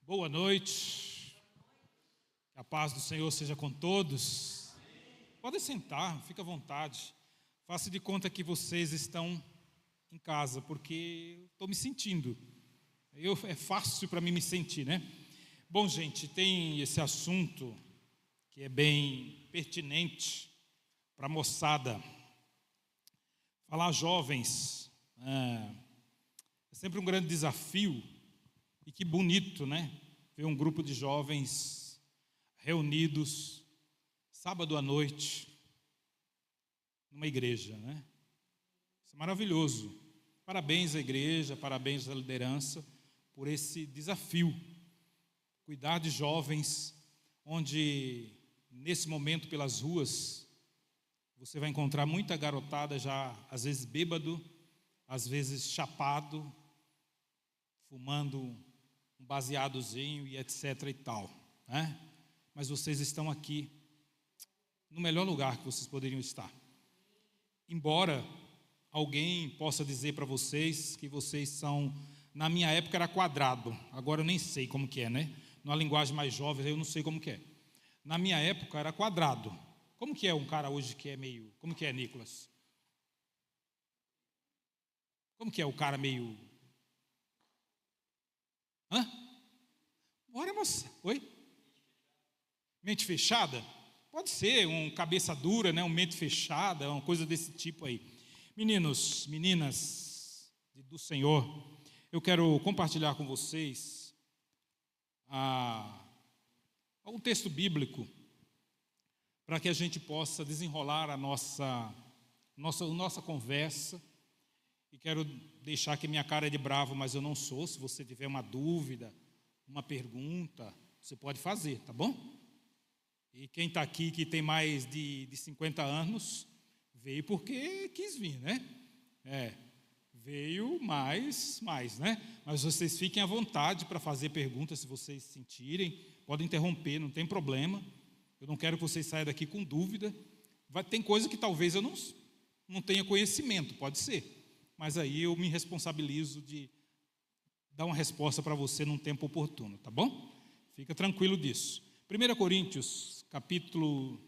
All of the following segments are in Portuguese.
Boa noite, que a paz do Senhor seja com todos. Podem sentar, fica à vontade. Faça de conta que vocês estão em casa, porque estou me sentindo. É fácil para mim me sentir, né? Bom, gente, tem esse assunto que é bem pertinente para a moçada. Falar jovens é sempre um grande desafio. E que bonito, né? Ver um grupo de jovens reunidos sábado à noite numa igreja, né? Isso é maravilhoso. Parabéns à igreja, parabéns à liderança por esse desafio. Cuidar de jovens, onde nesse momento pelas ruas você vai encontrar muita garotada já às vezes bêbado, às vezes chapado, fumando um baseadozinho e etc e tal, né? Mas vocês estão aqui no melhor lugar que vocês poderiam estar. Embora alguém possa dizer para vocês que vocês são, na minha época era quadrado, agora eu nem sei como que é, né? Numa linguagem mais jovem eu não sei como que é. Na minha época era quadrado. Como que é um cara hoje que é meio, como que é, Nicolas? Como que é o cara meio... Hã? Bora, moça. Oi? Mente fechada? Pode ser um cabeça dura, né? Um mente fechada, uma coisa desse tipo aí. Meninos, meninas do Senhor, eu quero compartilhar com vocês um texto bíblico para que a gente possa desenrolar a nossa conversa. E quero deixar que minha cara é de bravo, mas eu não sou. Se você tiver uma dúvida, uma pergunta, você pode fazer, tá bom? E quem está aqui, que tem mais de 50 anos, veio porque quis vir, né? Veio mais, né? Mas vocês fiquem à vontade para fazer perguntas, se vocês sentirem. Podem interromper, não tem problema. Eu não quero que vocês saiam daqui com dúvida. Tem coisa que talvez eu não tenha conhecimento, pode ser. Mas aí eu me responsabilizo de dar uma resposta para você num tempo oportuno, tá bom? Fica tranquilo disso. 1 Coríntios, capítulo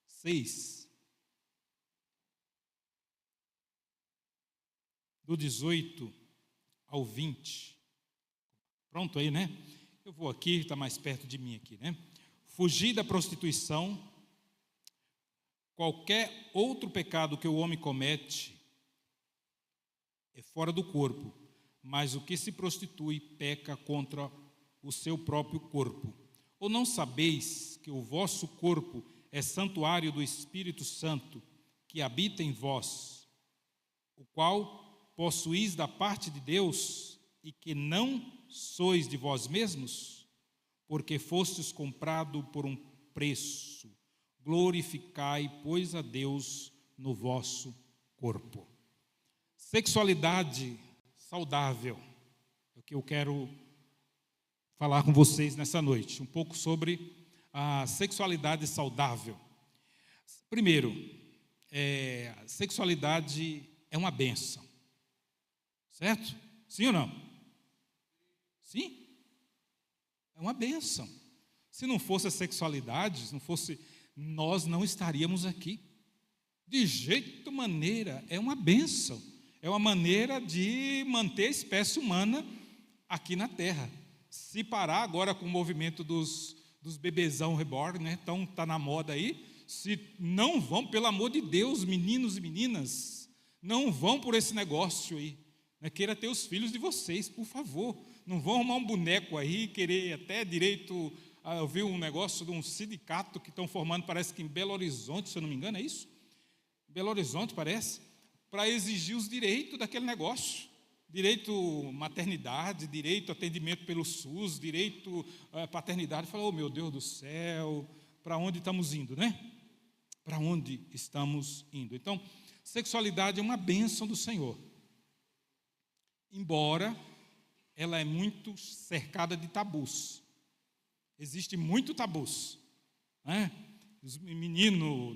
6, do 18 ao 20. Pronto aí, né? Eu vou aqui, está mais perto de mim aqui, né? Fugir da prostituição, qualquer outro pecado que o homem comete é fora do corpo, mas o que se prostitui peca contra o seu próprio corpo. Ou não sabeis que o vosso corpo é santuário do Espírito Santo, que habita em vós, o qual possuís da parte de Deus, e que não sois de vós mesmos, porque fostes comprado por um preço. Glorificai, pois, a Deus no vosso corpo. Sexualidade saudável é o que eu quero falar com vocês nessa noite, um pouco sobre a sexualidade saudável. Primeiro, a sexualidade é uma bênção, certo? Sim ou não? Sim? É uma bênção. Se não fosse a sexualidade, se não fosse, nós não estaríamos aqui. De jeito maneira, é uma bênção. É uma maneira de manter a espécie humana aqui na Terra. Se parar agora com o movimento dos bebezão reborn, né? Então está na moda aí. Se não vão, pelo amor de Deus, meninos e meninas, não vão por esse negócio aí. Né? Queira ter os filhos de vocês, por favor. Não vão arrumar um boneco aí, querer até direito. Eu vi um negócio de um sindicato que estão formando, parece que em Belo Horizonte, se eu não me engano, é isso? Belo Horizonte, parece. Para exigir os direitos daquele negócio, direito maternidade, direito atendimento pelo SUS, direito paternidade. Falou, oh, meu Deus do céu, para onde estamos indo, né? Para onde estamos indo? Então, sexualidade é uma bênção do Senhor, embora ela é muito cercada de tabus. Existe muito tabus, né?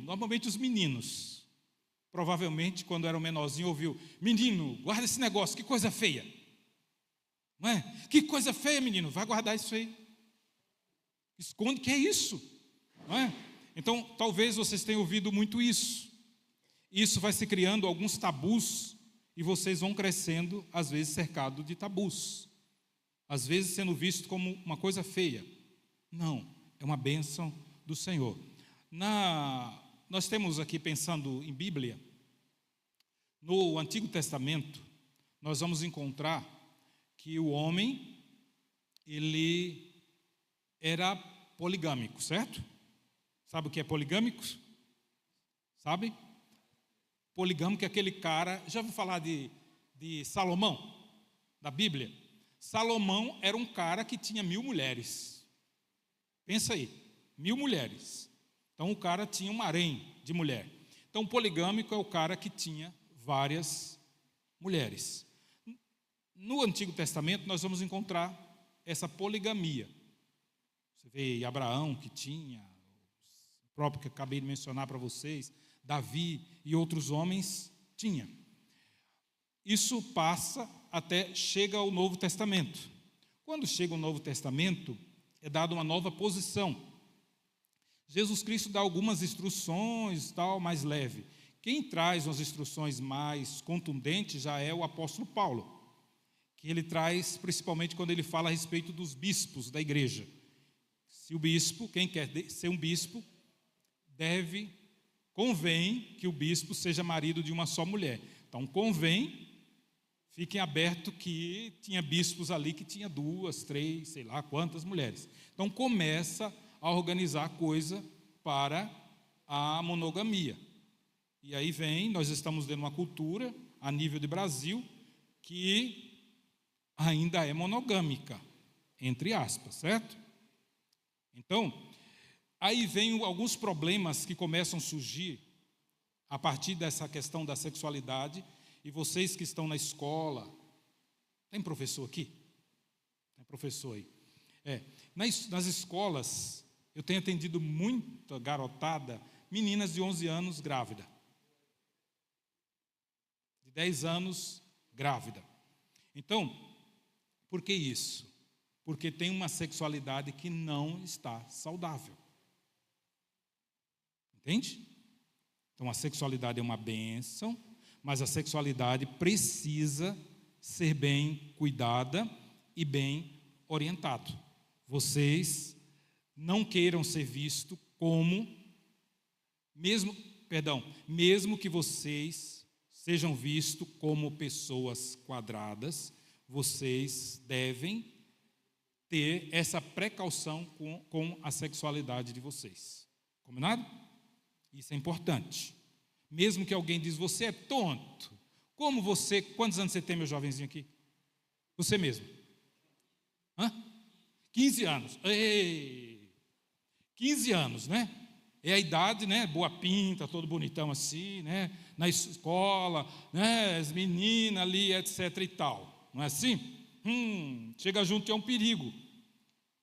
Normalmente os meninos, provavelmente, quando era um menorzinho, ouviu: menino, guarda esse negócio, que coisa feia. Não é? Que coisa feia, menino, vai guardar isso aí. Esconde, que é isso? Não é? Então, talvez vocês tenham ouvido muito isso. Isso vai se criando alguns tabus e vocês vão crescendo, às vezes, cercado de tabus. Às vezes sendo visto como uma coisa feia. Não, é uma bênção do Senhor. Nós temos aqui, pensando em Bíblia, no Antigo Testamento, nós vamos encontrar que o homem, ele era poligâmico, certo? Sabe o que é poligâmico? Sabe? Poligâmico é aquele cara, já ouviu falar de Salomão, da Bíblia? Salomão era um cara que tinha 1000 mulheres. Pensa aí, 1000 mulheres. Então o cara tinha um harém de mulher. Então o poligâmico é o cara que tinha várias mulheres. No Antigo Testamento nós vamos encontrar essa poligamia. Você vê Abraão que tinha, o próprio que acabei de mencionar para vocês, Davi e outros homens tinha. Isso passa até chega ao Novo Testamento. Quando chega o Novo Testamento, é dada uma nova posição. Jesus Cristo dá algumas instruções, tal, mais leve. Quem traz umas instruções mais contundentes já é o apóstolo Paulo, que ele traz principalmente quando ele fala a respeito dos bispos da igreja. Se o bispo, quem quer ser um bispo, convém que o bispo seja marido de uma só mulher. Então, convém, fiquem abertos que tinha bispos ali que tinha 2, 3, sei lá quantas mulheres. Então, começa a organizar a coisa para a monogamia. E aí nós estamos dando uma cultura, a nível de Brasil, que ainda é monogâmica, entre aspas, certo? Então, aí vem alguns problemas que começam a surgir a partir dessa questão da sexualidade, e vocês que estão na escola, tem professor aqui? Tem professor aí? Nas escolas, eu tenho atendido muita garotada, meninas de 11 anos grávida, de 10 anos grávida. Então, por que isso? Porque tem uma sexualidade que não está saudável. Entende? Então, a sexualidade é uma bênção, mas a sexualidade precisa ser bem cuidada e bem orientada. Vocês não queiram ser vistos como, mesmo que vocês sejam vistos como pessoas quadradas, vocês devem ter essa precaução com a sexualidade de vocês. Combinado? Isso é importante. Mesmo que alguém diz, você é tonto. Quantos anos você tem, meu jovenzinho aqui? Você mesmo. 15 anos. Ei, 15 anos, né? É a idade, né? Boa pinta, todo bonitão assim, né? Na escola, né? As meninas ali, etc e tal. Não é assim? Chega junto é um perigo.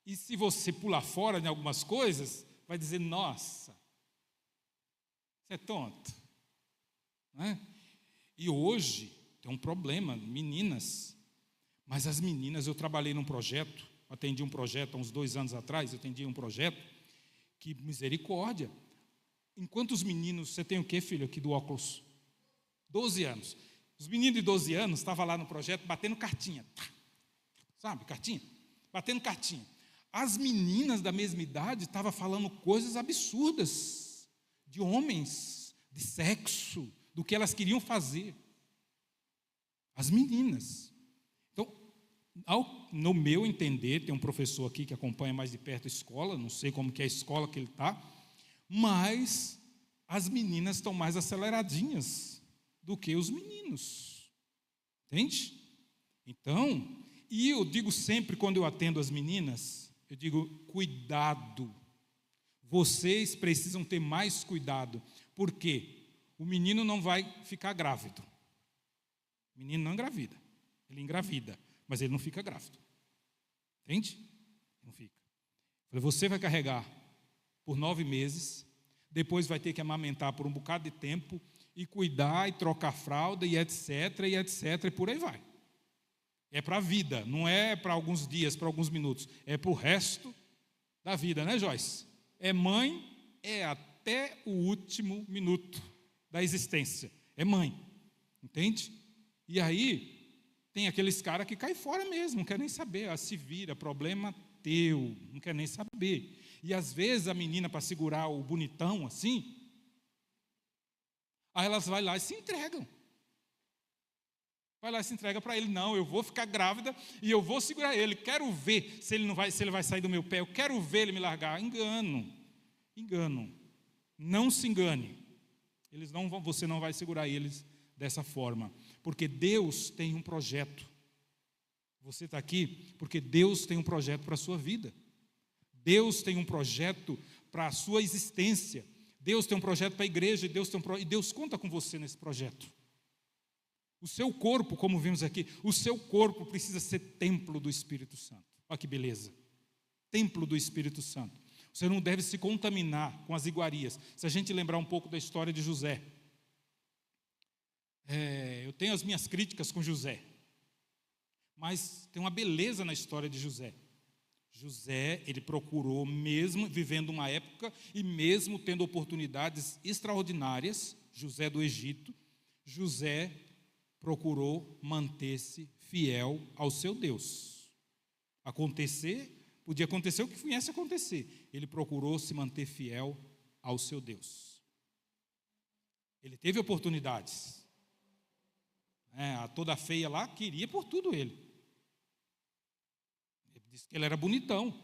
E se você pular fora de algumas coisas, vai dizer, nossa, você é tonto. Não é? E hoje tem um problema, meninas. Mas as meninas, eu trabalhei num projeto, atendi um projeto há uns 2 anos atrás, eu atendi um projeto, que misericórdia. Enquanto os meninos, você tem o quê, filho, aqui do óculos? 12 anos. Os meninos de 12 anos estavam lá no projeto batendo cartinha. Sabe, cartinha? Batendo cartinha. As meninas da mesma idade estavam falando coisas absurdas, de homens, de sexo, do que elas queriam fazer. As meninas. Então, no meu entender, tem um professor aqui que acompanha mais de perto a escola, não sei como que é a escola que ele está, mas as meninas estão mais aceleradinhas do que os meninos. Entende? Então, e eu digo sempre quando eu atendo as meninas, eu digo, cuidado. Vocês precisam ter mais cuidado. Por quê? O menino não vai ficar grávido. O menino não engravida. Ele engravida, mas ele não fica grávido. Entende? Não fica. Você vai carregar por 9 meses, depois vai ter que amamentar por um bocado de tempo, e cuidar, e trocar fralda, e etc, e por aí vai. É para a vida, não é para alguns dias, para alguns minutos. É para o resto da vida, né, Joyce? É mãe, é até o último minuto da existência. É mãe, entende? E aí, tem aqueles caras que caem fora mesmo, não quer nem saber. Se vira, problema teu, não quer nem saber. E às vezes a menina, para segurar o bonitão assim, aí elas vão lá e se entregam. Vai lá e se entrega para ele. Não, eu vou ficar grávida e eu vou segurar ele. Quero ver se ele vai sair do meu pé. Eu quero ver ele me largar. Engano. Não se engane. Você não vai segurar eles dessa forma. Porque Deus tem um projeto. Você está aqui porque Deus tem um projeto para a sua vida. Deus tem um projeto para a sua existência. Deus tem um projeto para a igreja e Deus conta com você nesse projeto. O seu corpo, como vimos aqui, o seu corpo precisa ser templo do Espírito Santo. Olha que beleza. Templo do Espírito Santo. Você não deve se contaminar com as iguarias. Se a gente lembrar um pouco da história de José. Eu tenho as minhas críticas com José. Mas tem uma beleza na história de José. José, ele procurou, mesmo vivendo uma época e mesmo tendo oportunidades extraordinárias, José do Egito, José procurou manter-se fiel ao seu Deus. Podia acontecer o que viesse a acontecer. Ele procurou se manter fiel ao seu Deus. Ele teve oportunidades. A toda feia lá queria por tudo ele. Ele disse que ele era bonitão,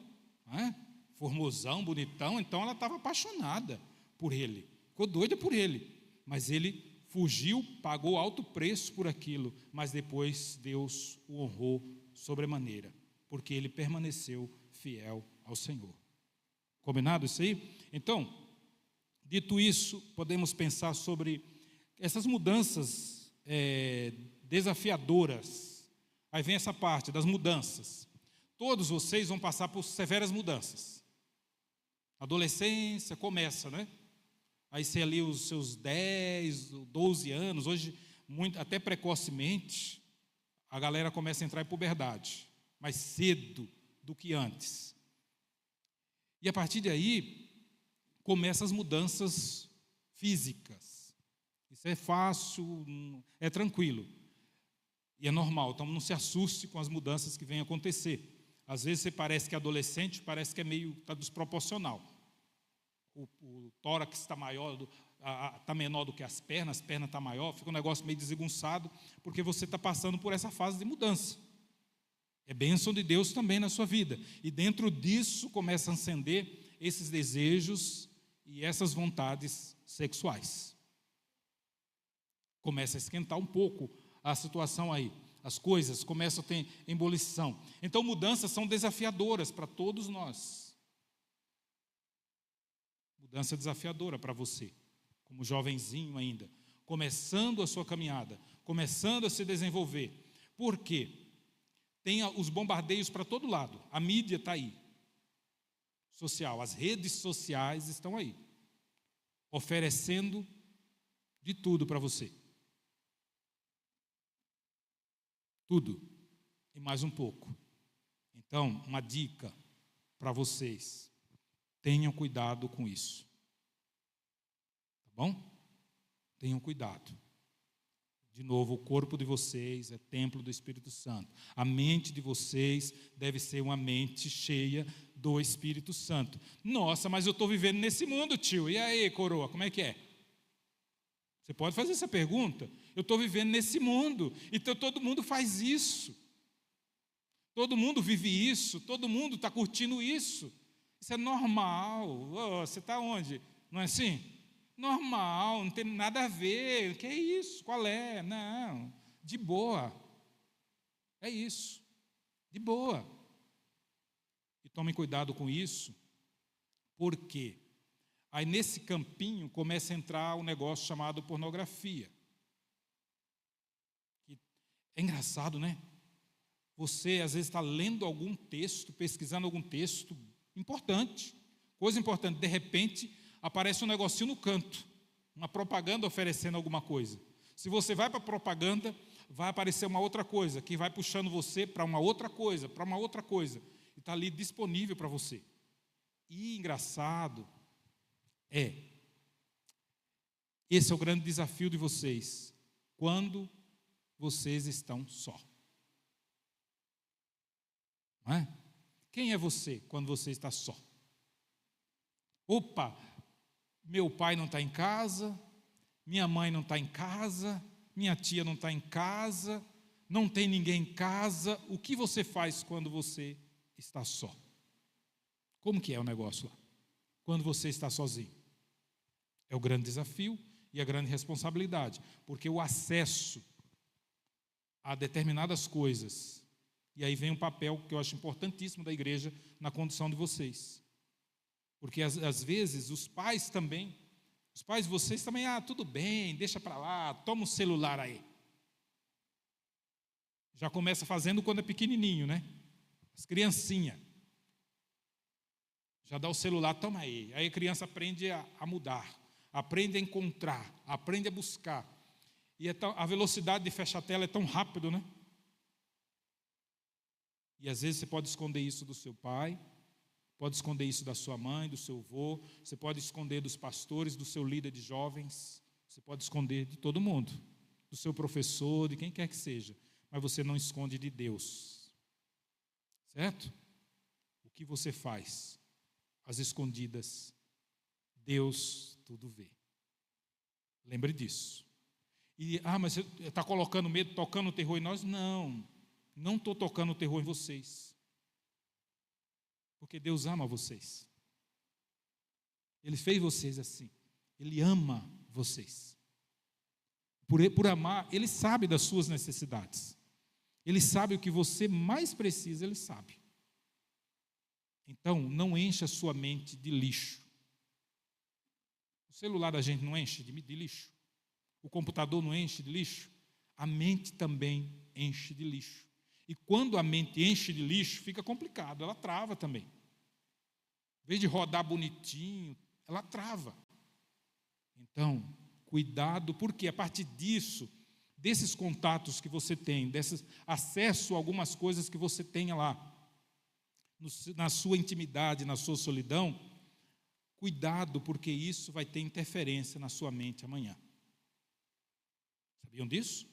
formosão, bonitão, então ela estava apaixonada por ele. Ficou doida por ele. Mas ele fugiu, pagou alto preço por aquilo, mas depois Deus o honrou sobremaneira, porque ele permaneceu fiel ao Senhor. Combinado isso aí? Então, dito isso, podemos pensar sobre essas mudanças desafiadoras. Aí vem essa parte das mudanças. Todos vocês vão passar por severas mudanças. A adolescência começa, né? Aí você ali os seus 10, 12 anos, hoje até precocemente, a galera começa a entrar em puberdade, mais cedo do que antes. E a partir daí, começam as mudanças físicas. Isso é fácil, é tranquilo. E é normal, então não se assuste com as mudanças que vêm acontecer. Às vezes você parece que é adolescente, parece que está desproporcional. O tórax está maior, está menor do que as pernas está maior, fica um negócio meio desengonçado, porque você está passando por essa fase de mudança. É bênção de Deus também na sua vida. E dentro disso começa a acender esses desejos e essas vontades sexuais. Começa a esquentar um pouco a situação aí. As coisas começam a ter ebulição. Então mudanças são desafiadoras para todos nós. Mudança desafiadora para você, como jovenzinho ainda, começando a sua caminhada, começando a se desenvolver. Por quê? Tem os bombardeios para todo lado, a mídia está aí, social, as redes sociais estão aí, oferecendo de tudo para você. Tudo, e mais um pouco. Então, uma dica para vocês. Tenham cuidado com isso. Tá bom? Tenham cuidado. De novo, o corpo de vocês é templo do Espírito Santo. A mente de vocês deve ser uma mente cheia do Espírito Santo. Nossa, mas eu estou vivendo nesse mundo, tio. E aí, coroa, como é que é? Você pode fazer essa pergunta? Eu estou vivendo nesse mundo. Então todo mundo faz isso. Todo mundo vive isso. Todo mundo está curtindo isso. Isso é normal. Você está onde? Não é assim? Normal, não tem nada a ver. O que é isso? Qual é? Não, de boa. É isso, de boa. E tomem cuidado com isso, porque aí nesse campinho começa a entrar um negócio chamado pornografia. É engraçado, né? Você às vezes está lendo algum texto, pesquisando algum texto importante, coisa importante, de repente aparece um negocinho no canto, uma propaganda oferecendo alguma coisa. Se você vai para a propaganda, vai aparecer uma outra coisa, que vai puxando você para uma outra coisa, para uma outra coisa. E está ali disponível para você. E engraçado esse é o grande desafio de vocês, quando vocês estão só. Não é? Quem é você quando você está só? Opa, meu pai não está em casa, minha mãe não está em casa, minha tia não está em casa, não tem ninguém em casa. O que você faz quando você está só? Como que é o negócio lá? Quando você está sozinho? É o grande desafio e a grande responsabilidade, porque o acesso a determinadas coisas, e aí vem um papel que eu acho importantíssimo da igreja na condução de vocês. Porque às vezes os pais de vocês também, tudo bem, deixa para lá, toma o celular aí. Já começa fazendo quando é pequenininho, né? As criancinhas. Já dá o celular, toma aí. Aí a criança aprende a mudar, aprende a encontrar, aprende a buscar. E a velocidade de fecha-tela é tão rápido, né? E às vezes você pode esconder isso do seu pai, pode esconder isso da sua mãe, do seu avô, você pode esconder dos pastores, do seu líder de jovens, você pode esconder de todo mundo, do seu professor, de quem quer que seja, mas você não esconde de Deus. Certo? O que você faz? Às escondidas, Deus tudo vê. Lembre disso. E, mas você está colocando medo, tocando terror em nós? Não estou tocando terror em vocês. Porque Deus ama vocês. Ele fez vocês assim. Ele ama vocês. Por amar, Ele sabe das suas necessidades. Ele sabe o que você mais precisa, Ele sabe. Então, não encha a sua mente de lixo. O celular da gente não enche de lixo. O computador não enche de lixo. A mente também enche de lixo. E quando a mente enche de lixo, fica complicado, ela trava também. Em vez de rodar bonitinho, ela trava. Então, cuidado, porque a partir disso, desses contatos que você tem, desses acesso a algumas coisas que você tenha lá, na sua intimidade, na sua solidão, cuidado, porque isso vai ter interferência na sua mente amanhã. Sabiam disso?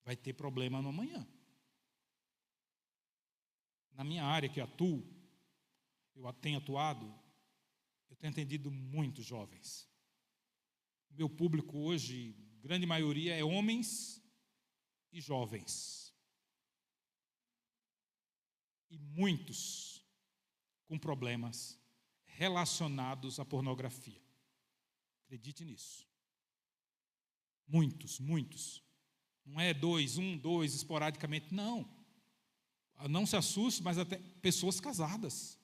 Vai ter problema no amanhã. Na minha área que eu atuo, eu tenho atuado, eu tenho atendido muitos jovens. O meu público hoje, grande maioria, é homens e jovens. E muitos com problemas relacionados à pornografia. Acredite nisso. Muitos. Não é dois esporadicamente, não. Não se assuste, mas até pessoas casadas.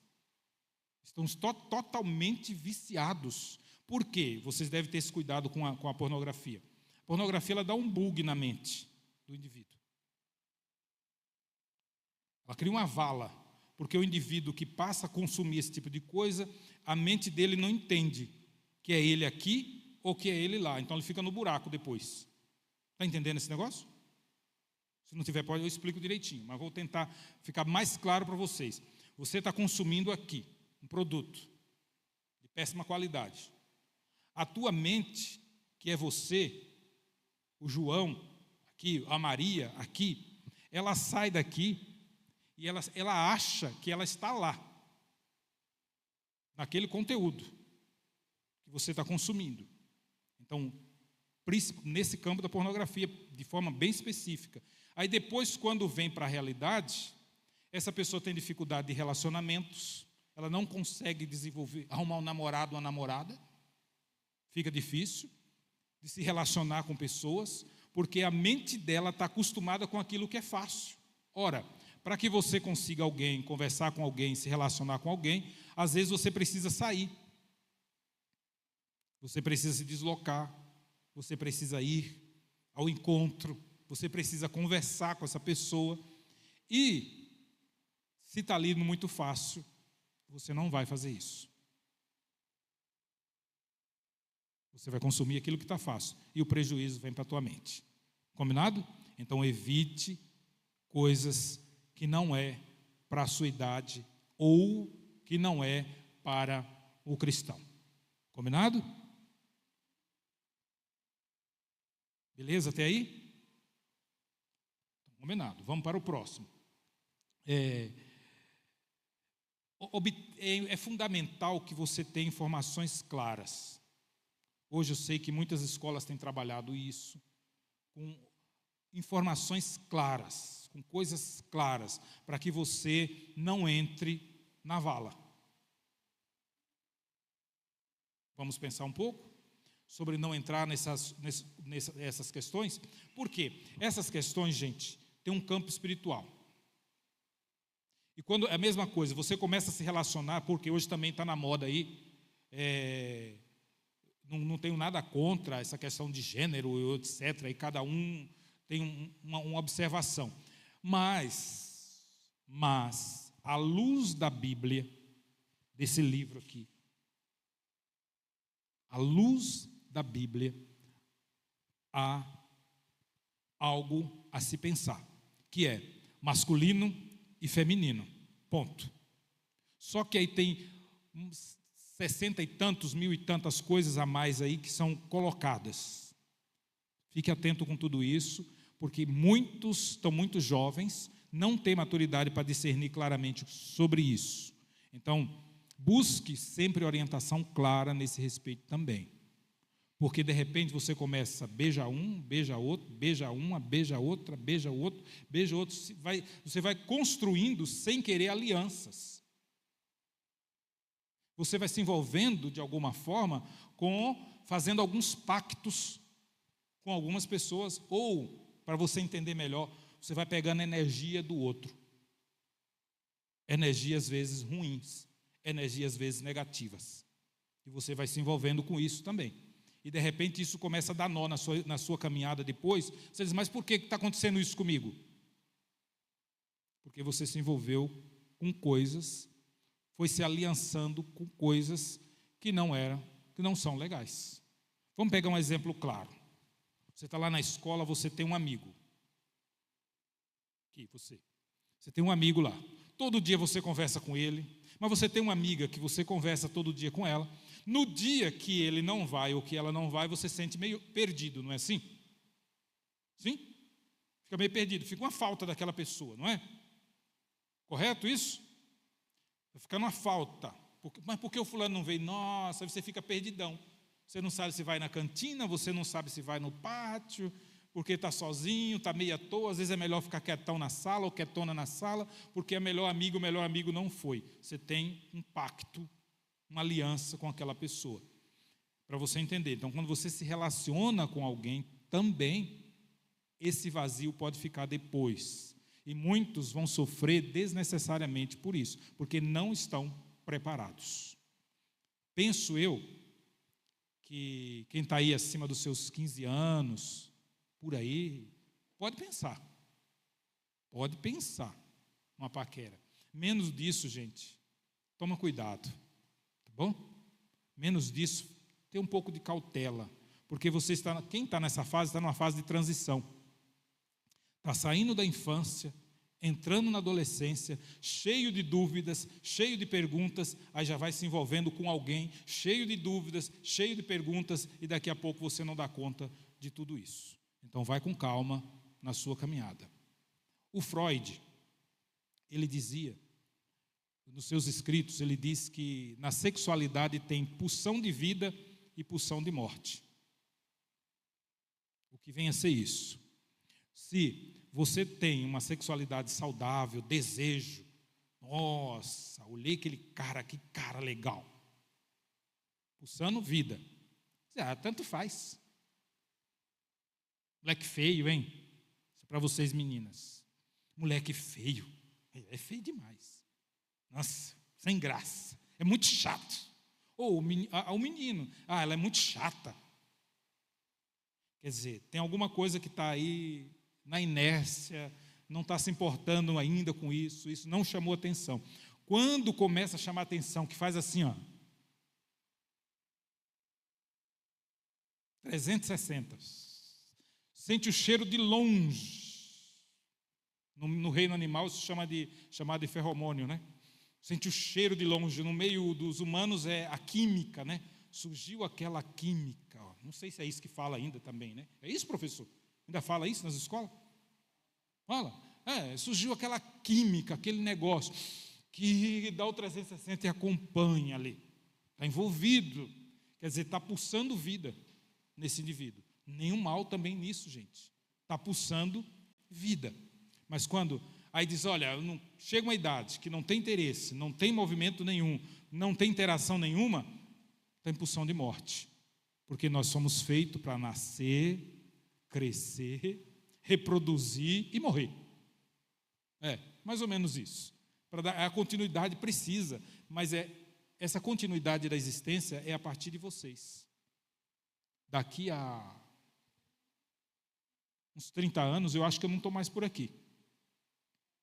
Estão totalmente viciados. Por quê? Vocês devem ter esse cuidado com a pornografia. A pornografia, ela dá um bug na mente do indivíduo. Ela cria uma vala, porque o indivíduo que passa a consumir esse tipo de coisa, a mente dele não entende que é ele aqui ou que é ele lá. Então ele fica no buraco depois. Está entendendo esse negócio? Se não tiver, eu explico direitinho, mas vou tentar ficar mais claro para vocês. Você está consumindo aqui um produto de péssima qualidade. A tua mente, que é você, o João, aqui, a Maria, aqui, ela sai daqui e ela acha que ela está lá, naquele conteúdo que você está consumindo. Então, nesse campo da pornografia, de forma bem específica. Aí depois, quando vem para a realidade, essa pessoa tem dificuldade de relacionamentos, ela não consegue arrumar um namorado, uma namorada, fica difícil de se relacionar com pessoas, porque a mente dela está acostumada com aquilo que é fácil. Ora, para que você consiga alguém, conversar com alguém, se relacionar com alguém, às vezes você precisa sair, você precisa se deslocar, você precisa ir ao encontro, você precisa conversar com essa pessoa. E, se está ali muito fácil, você não vai fazer isso. Você vai consumir aquilo que está fácil. E o prejuízo vem para a tua mente. Combinado? Então evite coisas que não é para a sua idade ou que não é para o cristão. Combinado? Beleza até aí? Combinado. Vamos para o próximo. É fundamental que você tenha informações claras. Hoje eu sei que muitas escolas têm trabalhado isso, com informações claras, com coisas claras, para que você não entre na vala. Vamos pensar um pouco sobre não entrar nessas questões? Por quê? Essas questões, gente, têm um campo espiritual. E quando é a mesma coisa, você começa a se relacionar, porque hoje também está na moda aí, não tenho nada contra essa questão de gênero, etc., e cada um tem uma observação. Mas, à luz da Bíblia, desse livro aqui, à luz da Bíblia, há algo a se pensar, que é masculino e feminino, ponto. Só que aí tem 60 e tantos, 1000 e tantas coisas a mais aí que são colocadas. Fique atento com tudo isso, porque muitos estão muito jovens, não têm maturidade para discernir claramente sobre isso. Então, busque sempre orientação clara nesse respeito também. Porque de repente você começa, beija um, beija outro, beija uma, beija outra, beija outro, beija outro. Você vai construindo sem querer alianças. Você vai se envolvendo de alguma forma fazendo alguns pactos com algumas pessoas, ou, para você entender melhor, você vai pegando energia do outro. Energia às vezes ruins, energia às vezes negativas. E você vai se envolvendo com isso também. E de repente isso começa a dar nó na sua caminhada depois. Você diz, mas por que está acontecendo isso comigo? Porque você se envolveu com coisas, foi se aliançando com coisas que não são legais. Vamos pegar um exemplo claro. Você está lá na escola, você tem um amigo. Você tem um amigo lá. Todo dia você conversa com ele, mas você tem uma amiga que você conversa todo dia com ela. No dia que ele não vai ou que ela não vai, você se sente meio perdido, não é assim? Sim? Fica meio perdido, fica uma falta daquela pessoa, não é? Correto isso? Vai ficar uma falta. Mas por que o fulano não veio? Nossa, você fica perdidão. Você não sabe se vai na cantina, você não sabe se vai no pátio, porque está sozinho, está meio à toa. Às vezes é melhor ficar quietão na sala ou quietona na sala, porque o melhor amigo não foi. Você tem um pacto, uma aliança com aquela pessoa, para você entender. Então, quando você se relaciona com alguém, também esse vazio pode ficar depois. E muitos vão sofrer desnecessariamente por isso, porque não estão preparados. Penso eu que quem está aí acima dos seus 15 anos, por aí, pode pensar uma paquera. Menos disso, gente, toma cuidado, tá bom? Menos disso, tem um pouco de cautela, porque quem está nessa fase, está numa fase de transição. Está saindo da infância, entrando na adolescência, cheio de dúvidas, cheio de perguntas, aí já vai se envolvendo com alguém, cheio de dúvidas, cheio de perguntas, e daqui a pouco você não dá conta de tudo isso. Então vai com calma na sua caminhada. O Freud, ele dizia, nos seus escritos, ele diz que na sexualidade tem pulsão de vida e pulsão de morte. O que vem a ser isso? Se você tem uma sexualidade saudável, desejo, nossa, olhei aquele cara, que cara legal, pulsando vida, tanto faz. Moleque feio, hein? Isso é para vocês meninas. Moleque feio, é feio demais. Nossa, sem graça, é muito chato. Ou o menino, ela é muito chata. Quer dizer, tem alguma coisa que está aí na inércia, não está se importando ainda com isso não chamou atenção. Quando começa a chamar atenção, que faz assim, 360, sente o cheiro de longe. No reino animal isso chamado de feromônio, né? Sente o cheiro de longe. No meio dos humanos é a química, né? Surgiu aquela química. Não sei se é isso que fala ainda também, né? É isso, professor? Ainda fala isso nas escolas? Fala. Surgiu aquela química, aquele negócio que dá o 360 e acompanha ali. Está envolvido. Quer dizer, está pulsando vida nesse indivíduo. Nenhum mal também nisso, gente. Está pulsando vida. Mas quando aí diz, olha, chega uma idade que não tem interesse, não tem movimento nenhum, não tem interação nenhuma, está em pulsão de morte. Porque nós somos feitos para nascer, crescer, reproduzir e morrer. Mais ou menos isso. Para dar a continuidade precisa, mas essa continuidade da existência é a partir de vocês. Daqui a uns 30 anos, eu acho que eu não estou mais por aqui,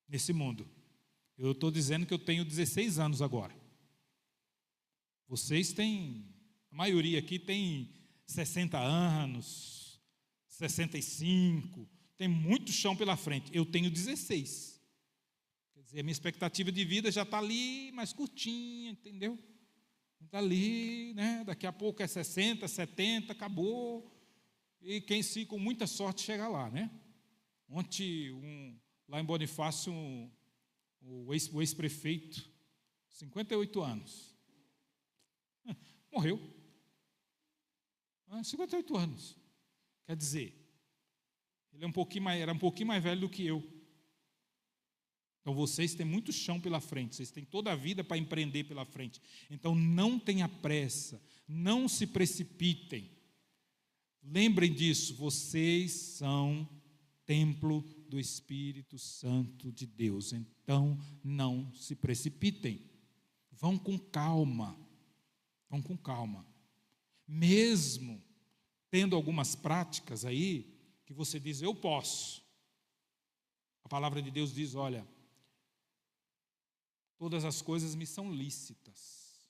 nesse mundo. Eu estou dizendo que eu tenho 16 anos agora. Vocês têm, a maioria aqui tem 60 anos, 65, tem muito chão pela frente. Eu tenho 16. Quer dizer, a minha expectativa de vida já está ali mais curtinha, entendeu? Está ali, né? Daqui a pouco é 60, 70, acabou. E quem se com muita sorte chega lá, né? Ontem, lá em Bonifácio, o ex-prefeito, 58 anos, morreu. 58 anos. Quer dizer, ele era um pouquinho mais velho do que eu. Então vocês têm muito chão pela frente, vocês têm toda a vida para empreender pela frente. Então não tenha pressa, não se precipitem. Lembrem disso, vocês são templo do Espírito Santo de Deus. Então não se precipitem. Vão com calma. Vão com calma. Mesmo tendo algumas práticas aí que você diz, eu posso. A palavra de Deus diz, olha, todas as coisas me são lícitas,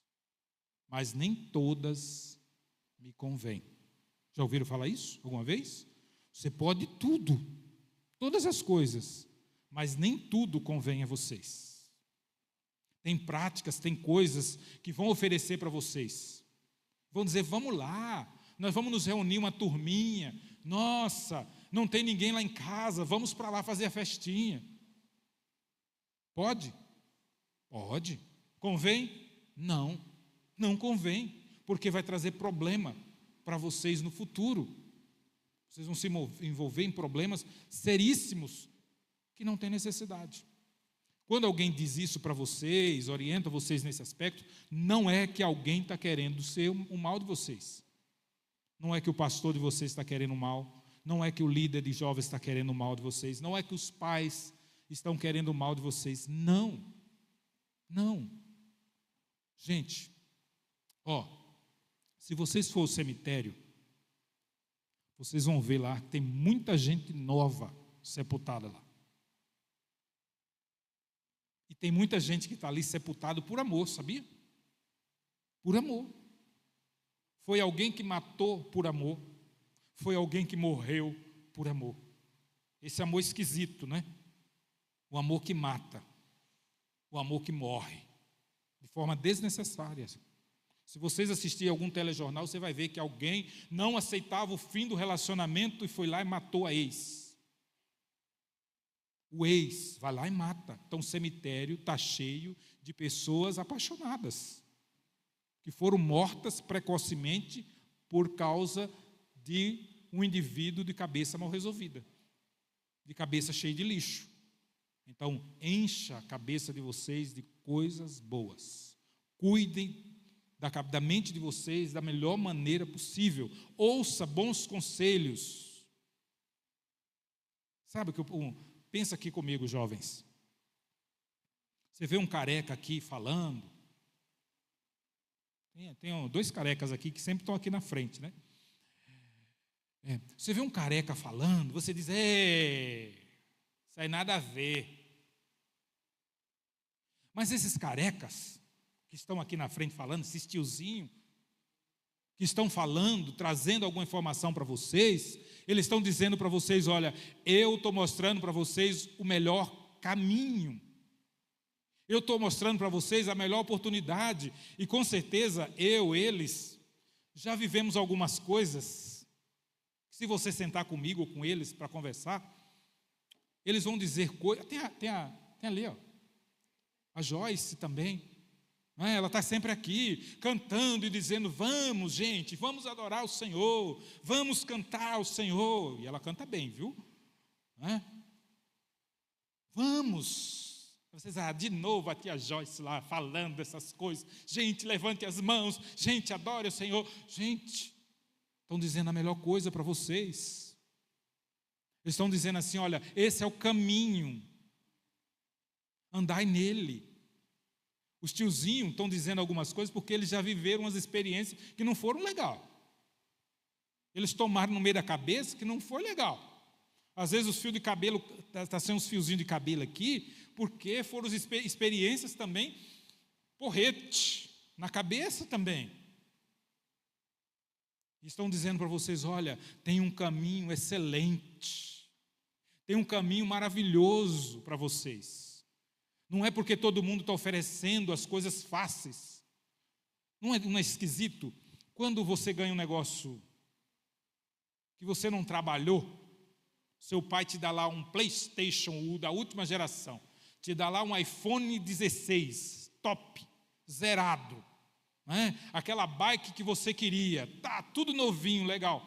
mas nem todas me convêm. Já ouviram falar isso alguma vez? Você pode tudo, todas as coisas, mas nem tudo convém a vocês. Tem práticas, tem coisas que vão oferecer para vocês. Vão dizer, vamos lá, nós vamos nos reunir uma turminha. Nossa, não tem ninguém lá em casa, vamos para lá fazer a festinha. Pode? Pode. Convém? Não, não convém, porque vai trazer problema para vocês no futuro. Vocês vão se envolver em problemas seríssimos que não tem necessidade. Quando alguém diz isso para vocês, orienta vocês nesse aspecto, não é que alguém está querendo ser o mal de vocês. Não é que o pastor de vocês está querendo o mal. Não é que o líder de jovens está querendo o mal de vocês. Não é que os pais estão querendo o mal de vocês. Não. Não. Gente, se vocês for ao cemitério, vocês vão ver lá que tem muita gente nova sepultada lá. E tem muita gente que está ali sepultado por amor, sabia? Por amor. Foi alguém que matou por amor. Foi alguém que morreu por amor. Esse amor esquisito, né? O amor que mata. O amor que morre. De forma desnecessária. Se vocês assistirem algum telejornal, você vai ver que alguém não aceitava o fim do relacionamento e foi lá e matou a ex. O ex vai lá e mata. Então o cemitério está cheio de pessoas apaixonadas, que foram mortas precocemente por causa de um indivíduo de cabeça mal resolvida, de cabeça cheia de lixo. Então, encha a cabeça de vocês de coisas boas. Cuidem da mente de vocês da melhor maneira possível. Ouça bons conselhos. Sabe o que pensa aqui comigo, jovens. Você vê um careca aqui falando. Tem 2 carecas aqui que sempre estão aqui na frente, né? Você vê um careca falando, você diz, isso aí nada a ver. Mas esses carecas que estão aqui na frente falando, esses tiozinhos, que estão falando, trazendo alguma informação para vocês, eles estão dizendo para vocês: olha, eu estou mostrando para vocês o melhor caminho, eu estou mostrando para vocês a melhor oportunidade, e com certeza eles, já vivemos algumas coisas, se você sentar comigo ou com eles para conversar, eles vão dizer coisas, tem ali, ó, a Joyce também, ela está sempre aqui, cantando e dizendo: vamos, gente, vamos adorar o Senhor, vamos cantar ao Senhor. E ela canta bem, viu? Vamos. Vocês, de novo a tia Joyce lá, falando dessas coisas. Gente, levante as mãos. Gente, adore o Senhor. Gente, estão dizendo a melhor coisa para vocês. Eles estão dizendo assim: olha, esse é o caminho. Andai nele. Os tiozinhos estão dizendo algumas coisas porque eles já viveram umas experiências que não foram legal. Eles tomaram no meio da cabeça que não foi legal. Às vezes os fios de cabelo, está sendo uns fiozinhos de cabelo aqui, porque foram experiências também, porrete, na cabeça também. E estão dizendo para vocês: olha, tem um caminho excelente, tem um caminho maravilhoso para vocês. Não é porque todo mundo está oferecendo as coisas fáceis. Não é esquisito? Quando você ganha um negócio que você não trabalhou, seu pai te dá lá um PlayStation da última geração, te dá lá um iPhone 16, top, zerado, aquela bike que você queria, tá tudo novinho, legal.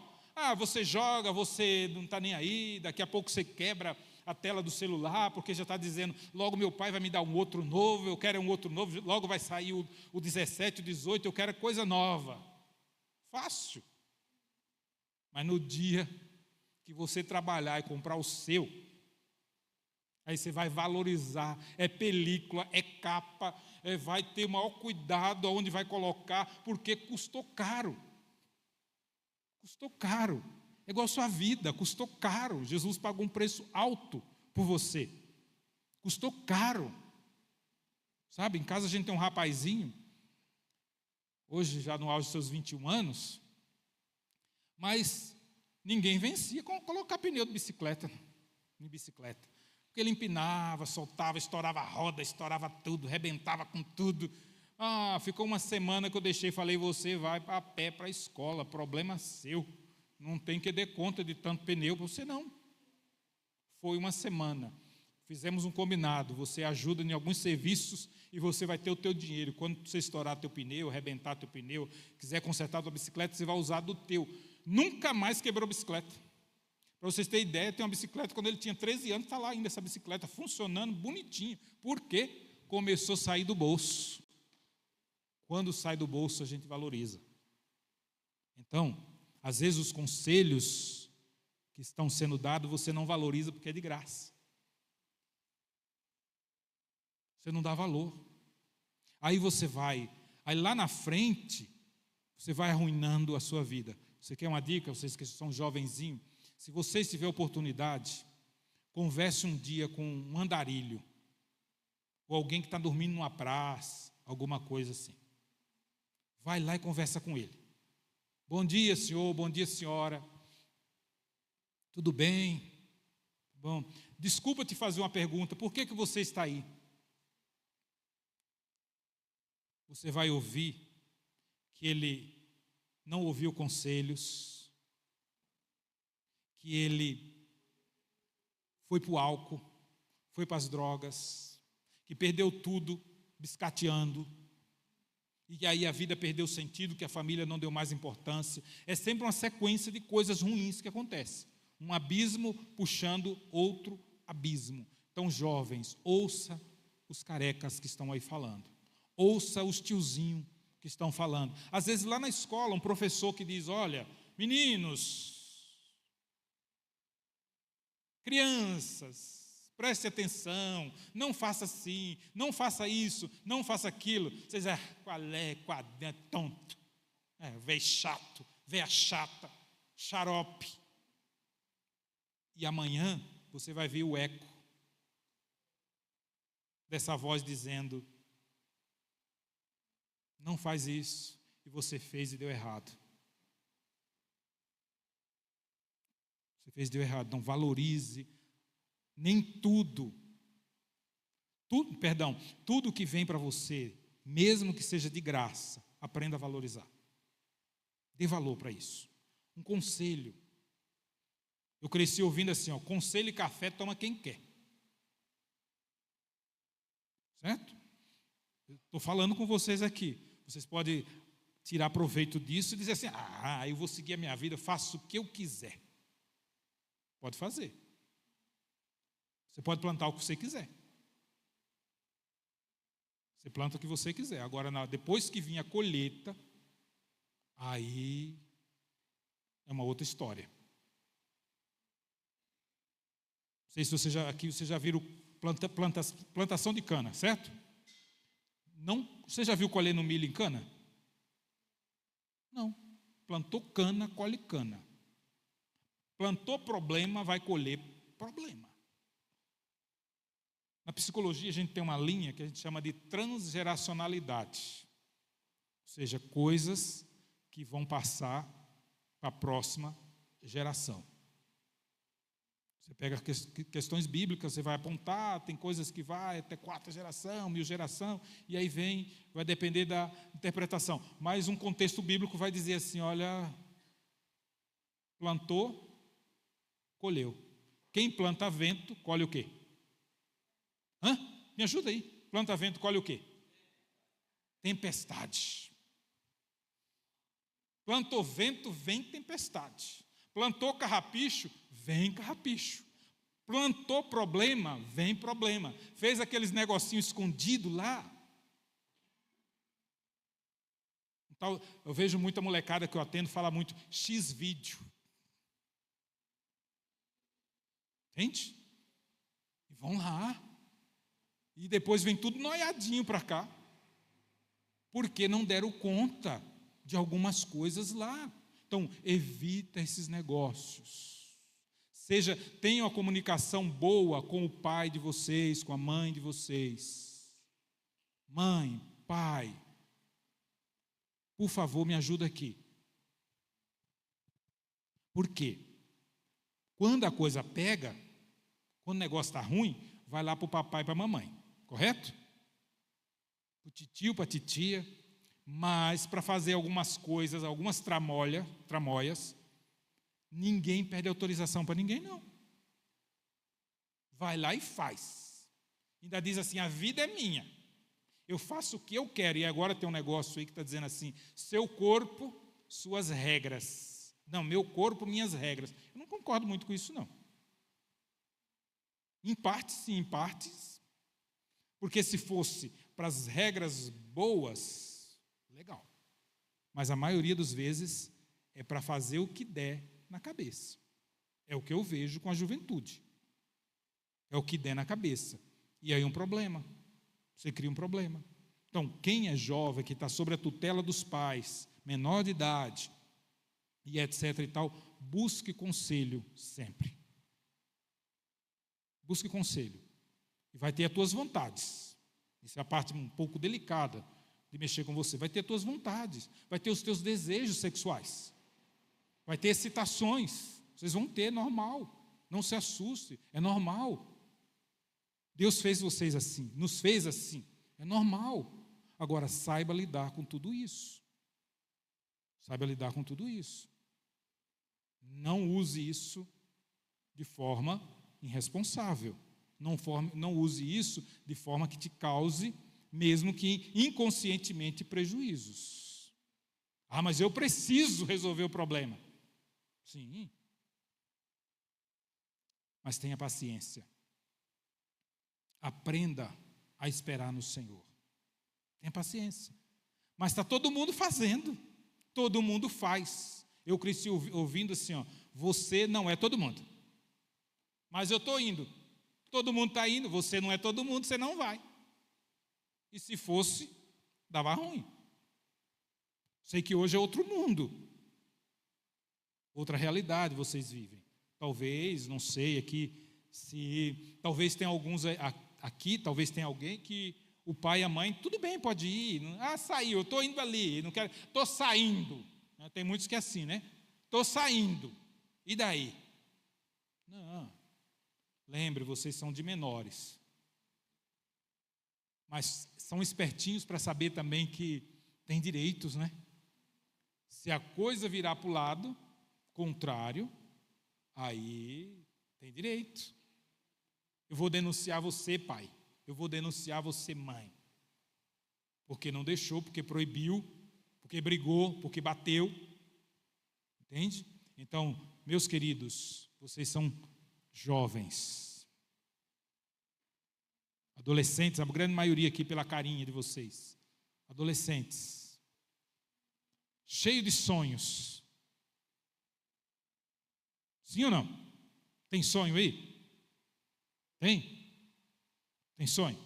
Você joga, você não está nem aí, daqui a pouco você quebra a tela do celular, porque já está dizendo: logo meu pai vai me dar um outro novo, eu quero um outro novo, logo vai sair o 17, o 18, eu quero coisa nova. Fácil. Mas no dia que você trabalhar e comprar o seu, aí você vai valorizar, é película, é capa, vai ter o maior cuidado aonde vai colocar, porque custou caro. Custou caro. É igual a sua vida, custou caro. Jesus pagou um preço alto por você. Custou caro. Sabe, em casa a gente tem um rapazinho, hoje já no auge dos seus 21 anos, mas ninguém vencia com colocar pneu de bicicleta em bicicleta. Porque ele empinava, soltava, estourava a roda, estourava tudo, rebentava com tudo. Ficou uma semana que eu deixei e falei: você vai a pé para a escola, problema seu. Não tem que dar conta de tanto pneu para você, não. Foi uma semana. Fizemos um combinado: você ajuda em alguns serviços e você vai ter o teu dinheiro. Quando você estourar teu pneu, arrebentar teu pneu, quiser consertar a tua bicicleta, você vai usar do teu. Nunca mais quebrou bicicleta. Para vocês terem ideia, tem uma bicicleta, quando ele tinha 13 anos, está lá ainda essa bicicleta, funcionando, bonitinho. Por quê? Começou a sair do bolso. Quando sai do bolso, a gente valoriza. Então, às vezes os conselhos que estão sendo dados, você não valoriza porque é de graça. Você não dá valor. Aí aí lá na frente, você vai arruinando a sua vida. Você quer uma dica? Vocês que são jovenzinhos, se vocês tiverem oportunidade, converse um dia com um andarilho, ou alguém que está dormindo numa praça, alguma coisa assim. Vai lá e conversa com ele. Bom dia, senhor, bom dia, senhora. Tudo bem? Bom, desculpa te fazer uma pergunta, por que você está aí? Você vai ouvir que ele não ouviu conselhos, que ele foi para o álcool, foi para as drogas, que perdeu tudo biscateando, e que aí a vida perdeu sentido, que a família não deu mais importância. É sempre uma sequência de coisas ruins que acontecem. Um abismo puxando outro abismo. Então, jovens, ouça os carecas que estão aí falando. Ouça os tiozinhos que estão falando. Às vezes lá na escola, um professor que diz: olha, meninos, crianças, preste atenção, não faça assim, não faça isso, não faça aquilo. Vocês qual é tonto, velho chato, velha chata, xarope. E amanhã você vai ver o eco dessa voz dizendo: não faz isso, e você fez e deu errado. Você fez, deu errado. Não valorize. Nem tudo que vem para você, mesmo que seja de graça, aprenda a valorizar. Dê valor para isso. Um conselho. Eu cresci ouvindo assim, conselho e café toma quem quer. Certo? Estou falando com vocês aqui. Vocês podem tirar proveito disso e dizer assim, eu vou seguir a minha vida, faço o que eu quiser. Pode fazer. Você pode plantar o que você quiser. Você planta o que você quiser. Agora, depois que vir a colheita, aí é uma outra história. Não sei se vocês já viram plantação de cana, certo? Não, você já viu colher no milho em cana? Não. Plantou cana, colhe cana. Plantou problema, vai colher problema. Na psicologia, a gente tem uma linha que a gente chama de transgeracionalidade. Ou seja, coisas que vão passar para a próxima geração. Você pega questões bíblicas, você vai apontar, tem coisas que vai até 4ª geração, 1000 geração, e aí vai depender da interpretação. Mas um contexto bíblico vai dizer assim, olha, plantou, colheu. Quem planta vento, colhe o quê? Me ajuda aí. Planta vento, colhe o quê? Tempestade. Plantou vento, vem tempestade. Plantou carrapicho, vem carrapicho. Plantou problema, vem problema. Fez aqueles negocinhos escondidos lá. Então, eu vejo muita molecada que eu atendo fala muito X-vídeo. Entende? E vão lá. E depois vem tudo noiadinho para cá. Porque não deram conta de algumas coisas lá. Então, evita esses negócios. Tenha uma comunicação boa com o pai de vocês, com a mãe de vocês. Mãe, pai, por favor, me ajuda aqui. Por quê? Quando a coisa pega, quando o negócio está ruim, vai lá para o papai e para a mamãe, correto? Para o titio, para a titia. Mas para fazer algumas coisas, algumas tramóias, ninguém pede autorização para ninguém, não. Vai lá e faz. Ainda diz assim, a vida é minha. Eu faço o que eu quero. E agora tem um negócio aí que está dizendo assim, seu corpo, suas regras. Não, meu corpo, minhas regras. Eu não concordo muito com isso, não. Em partes, sim, em partes. Porque se fosse para as regras boas, legal. Mas a maioria das vezes é para fazer o que der na cabeça. É o que eu vejo com a juventude. É o que der na cabeça. E aí um problema. Você cria um problema. Então, quem é jovem, que está sob a tutela dos pais, menor de idade, e etc. e tal, busque conselho sempre. Busque conselho. E vai ter as tuas vontades. Isso é a parte um pouco delicada de mexer com você. Vai ter as tuas vontades. Vai ter os teus desejos sexuais. Vai ter excitações. Vocês vão ter, normal. Não se assuste, é normal. Deus fez vocês assim, nos fez assim. É normal. Agora, saiba lidar com tudo isso. Saiba lidar com tudo isso. Não use isso de forma irresponsável. Não use isso de forma que te cause, mesmo que inconscientemente, prejuízos. Mas eu preciso resolver o problema. Sim. Mas tenha paciência. Aprenda a esperar no Senhor. Tenha paciência. Mas está todo mundo fazendo. Todo mundo faz. Eu cresci ouvindo assim, você não é todo mundo. Mas eu estou indo. Todo mundo está indo, você não é todo mundo, você não vai. E se fosse, dava ruim. Sei que hoje é outro mundo. Outra realidade vocês vivem. Talvez, não sei aqui, talvez tenha alguns aqui, talvez tenha alguém que o pai e a mãe, tudo bem, pode ir. Saiu, eu estou indo ali, não quero, estou saindo. Tem muitos que é assim, né? Estou saindo. E daí? Não. Lembre, vocês são de menores. Mas são espertinhos para saber também que tem direitos, né? Se a coisa virar para o lado contrário, aí tem direito. Eu vou denunciar você, pai. Eu vou denunciar você, mãe. Porque não deixou, porque proibiu, porque brigou, porque bateu. Entende? Então, meus queridos, vocês são jovens. Adolescentes, a grande maioria aqui pela carinha de vocês. Adolescentes. Cheio de sonhos. Sim ou não? Tem sonho aí? Tem? Tem sonho?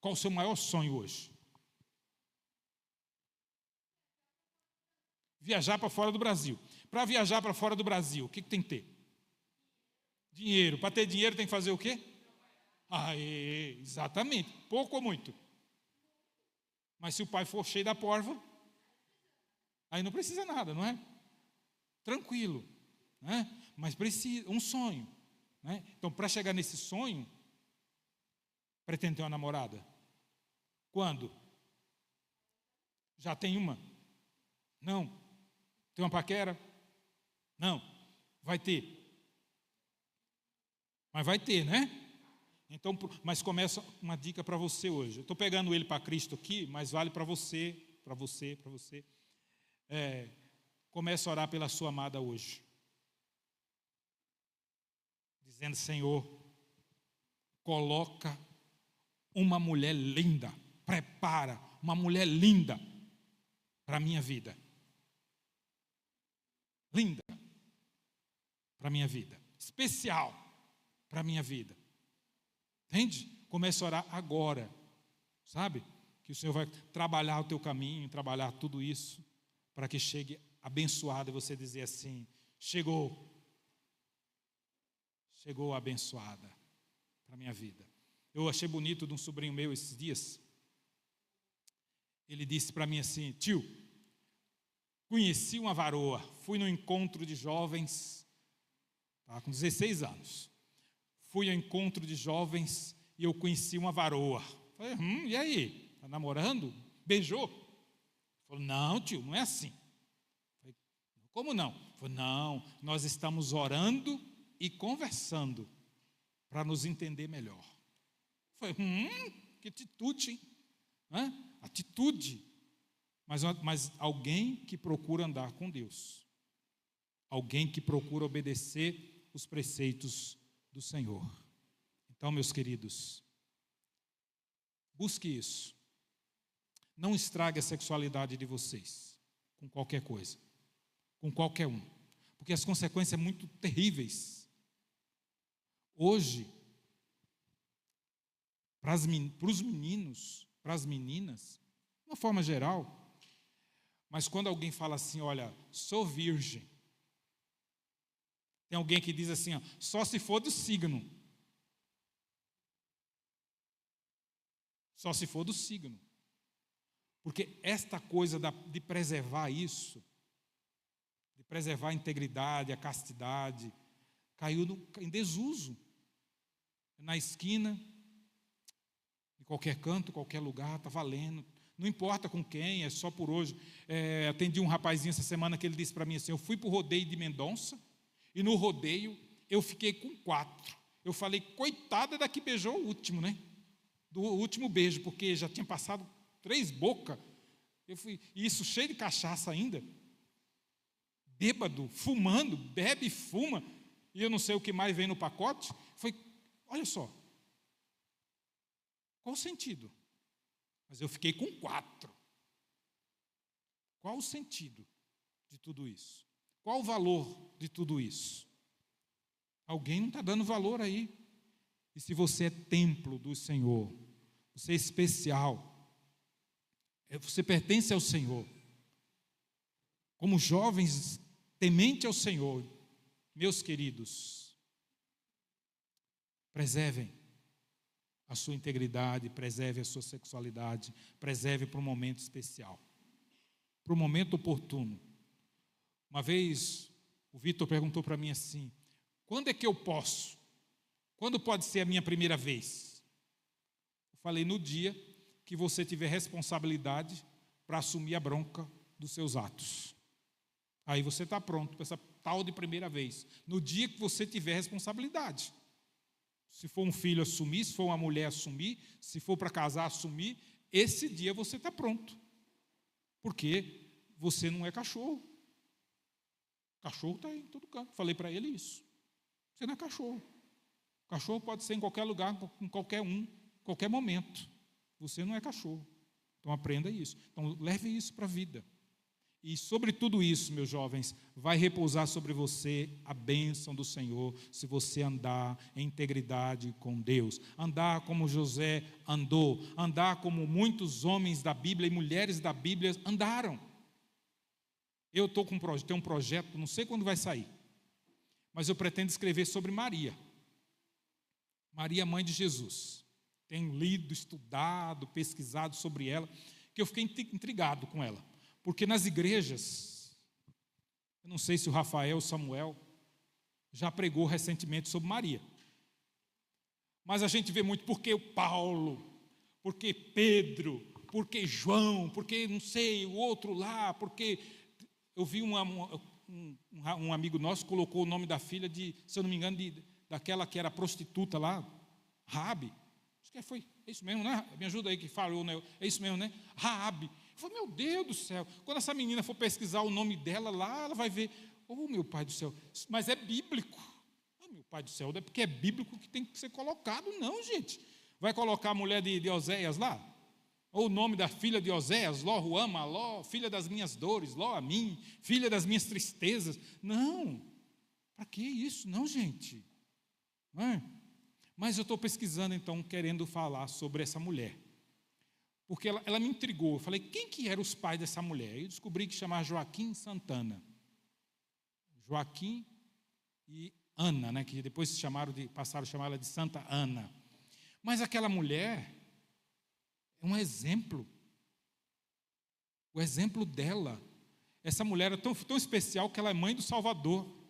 Qual o seu maior sonho hoje? Viajar para fora do Brasil. Para viajar para fora do Brasil, o que tem que ter? Dinheiro. Para ter dinheiro tem que fazer o quê? Exatamente. Pouco ou muito? Mas se o pai for cheio da porva, aí não precisa nada, não é? Tranquilo. Né? Mas precisa, um sonho. Né? Então, para chegar nesse sonho, pretende ter uma namorada? Quando? Já tem uma? Não. Tem uma paquera? Não. Vai ter. Mas vai ter, né? Então, mas começa uma dica para você hoje. Eu estou pegando ele para Cristo aqui, mas vale para você, para você, para você. Comece a orar pela sua amada hoje. Dizendo, Senhor, coloca uma mulher linda, prepara uma mulher linda para a minha vida. Linda para a minha vida. Especial para a minha vida. Entende? Comece a orar agora. Sabe? Que o Senhor vai trabalhar o teu caminho, trabalhar tudo isso, para que chegue abençoado e você dizer assim, chegou abençoada para a minha vida. Eu achei bonito de um sobrinho meu esses dias. Ele disse para mim assim, tio, conheci uma varoa, fui no encontro de jovens, estava com 16 anos. Fui ao encontro de jovens e eu conheci uma varoa. Falei, e aí? Está namorando? Beijou? Ele falou, não, tio, não é assim. Falei, como não? Ele falou, não, nós estamos orando e conversando para nos entender melhor. Falei, que atitude, hein? Atitude. Mas alguém que procura andar com Deus. Alguém que procura obedecer os preceitos do Senhor. Então, meus queridos, busque isso. Não estrague a sexualidade de vocês com qualquer coisa, com qualquer um, porque as consequências são muito terríveis. Hoje, para os meninos, para as meninas, de uma forma geral, mas quando alguém fala assim, olha, sou virgem, tem alguém que diz assim, só se for do signo. Só se for do signo. Porque esta coisa de preservar isso, de preservar a integridade, a castidade, caiu em desuso. Na esquina, em qualquer canto, qualquer lugar, está valendo. Não importa com quem, é só por hoje. Atendi um rapazinho essa semana que ele disse para mim assim, eu fui para o rodeio de Mendonça, e no rodeio eu fiquei com 4. Eu falei, coitada da que beijou o último, né? Do último beijo, porque já tinha passado 3 bocas. E isso cheio de cachaça ainda. Bêbado, fumando, bebe e fuma. E eu não sei o que mais vem no pacote. Foi, olha só. Qual o sentido? Mas eu fiquei com 4. Qual o sentido de tudo isso? Qual o valor de tudo isso? Alguém não está dando valor aí. E se você é templo do Senhor, você é especial, você pertence ao Senhor, como jovens temente ao Senhor, meus queridos, preservem a sua integridade, preserve a sua sexualidade, preserve para um momento especial, para um momento oportuno. Uma vez, o Vitor perguntou para mim assim, Quando é que eu posso? Quando pode ser a minha primeira vez? Eu falei, no dia que você tiver responsabilidade para assumir a bronca dos seus atos. Aí você está pronto para essa tal de primeira vez. No dia que você tiver responsabilidade. Se for um filho, assumir. Se for uma mulher, assumir. Se for para casar, assumir. Esse dia você está pronto. Porque você não é cachorro. Cachorro está em todo canto. Falei para ele isso. Você não é cachorro. Cachorro pode ser em qualquer lugar, com qualquer um, qualquer momento. Você não é cachorro. Então aprenda isso. Então leve isso para a vida. E sobre tudo isso, meus jovens, vai repousar sobre você a bênção do Senhor, se você andar em integridade com Deus. Andar como José andou, andar como muitos homens da Bíblia e mulheres da Bíblia andaram. Eu tenho um projeto, não sei quando vai sair, mas eu pretendo escrever sobre Maria. Maria, mãe de Jesus. Tenho lido, estudado, pesquisado sobre ela, que eu fiquei intrigado com ela. Porque nas igrejas, eu não sei se o Rafael ou Samuel já pregou recentemente sobre Maria. Mas a gente vê muito porque o Paulo, porque Pedro, porque João, porque não sei, o outro lá, porque eu vi um amigo nosso colocou o nome da filha de, se eu não me engano, daquela que era prostituta lá, Raabe. Acho que foi, é isso mesmo, né? Me ajuda aí que falou, né? É isso mesmo, né? Raabe. Eu falei, meu Deus do céu, quando essa menina for pesquisar o nome dela lá, ela vai ver, oh meu pai do céu, mas é bíblico. Oh meu pai do céu, não é porque é bíblico que tem que ser colocado, não, gente. Vai colocar a mulher de Oséias lá? Ou o nome da filha de Oséias, Ló, Ruama, Ló, filha das minhas dores, Ló a mim, filha das minhas tristezas. Não, para que isso? Não, gente. Não é? Mas eu estou pesquisando, então, querendo falar sobre essa mulher. Porque ela me intrigou. Eu falei, quem que eram os pais dessa mulher? Eu descobri que chamava Joaquim Santana. Joaquim e Ana, né, que depois passaram a chamar ela de Santa Ana. Mas aquela mulher é um exemplo. O exemplo dela. Essa mulher é tão especial que ela é mãe do Salvador.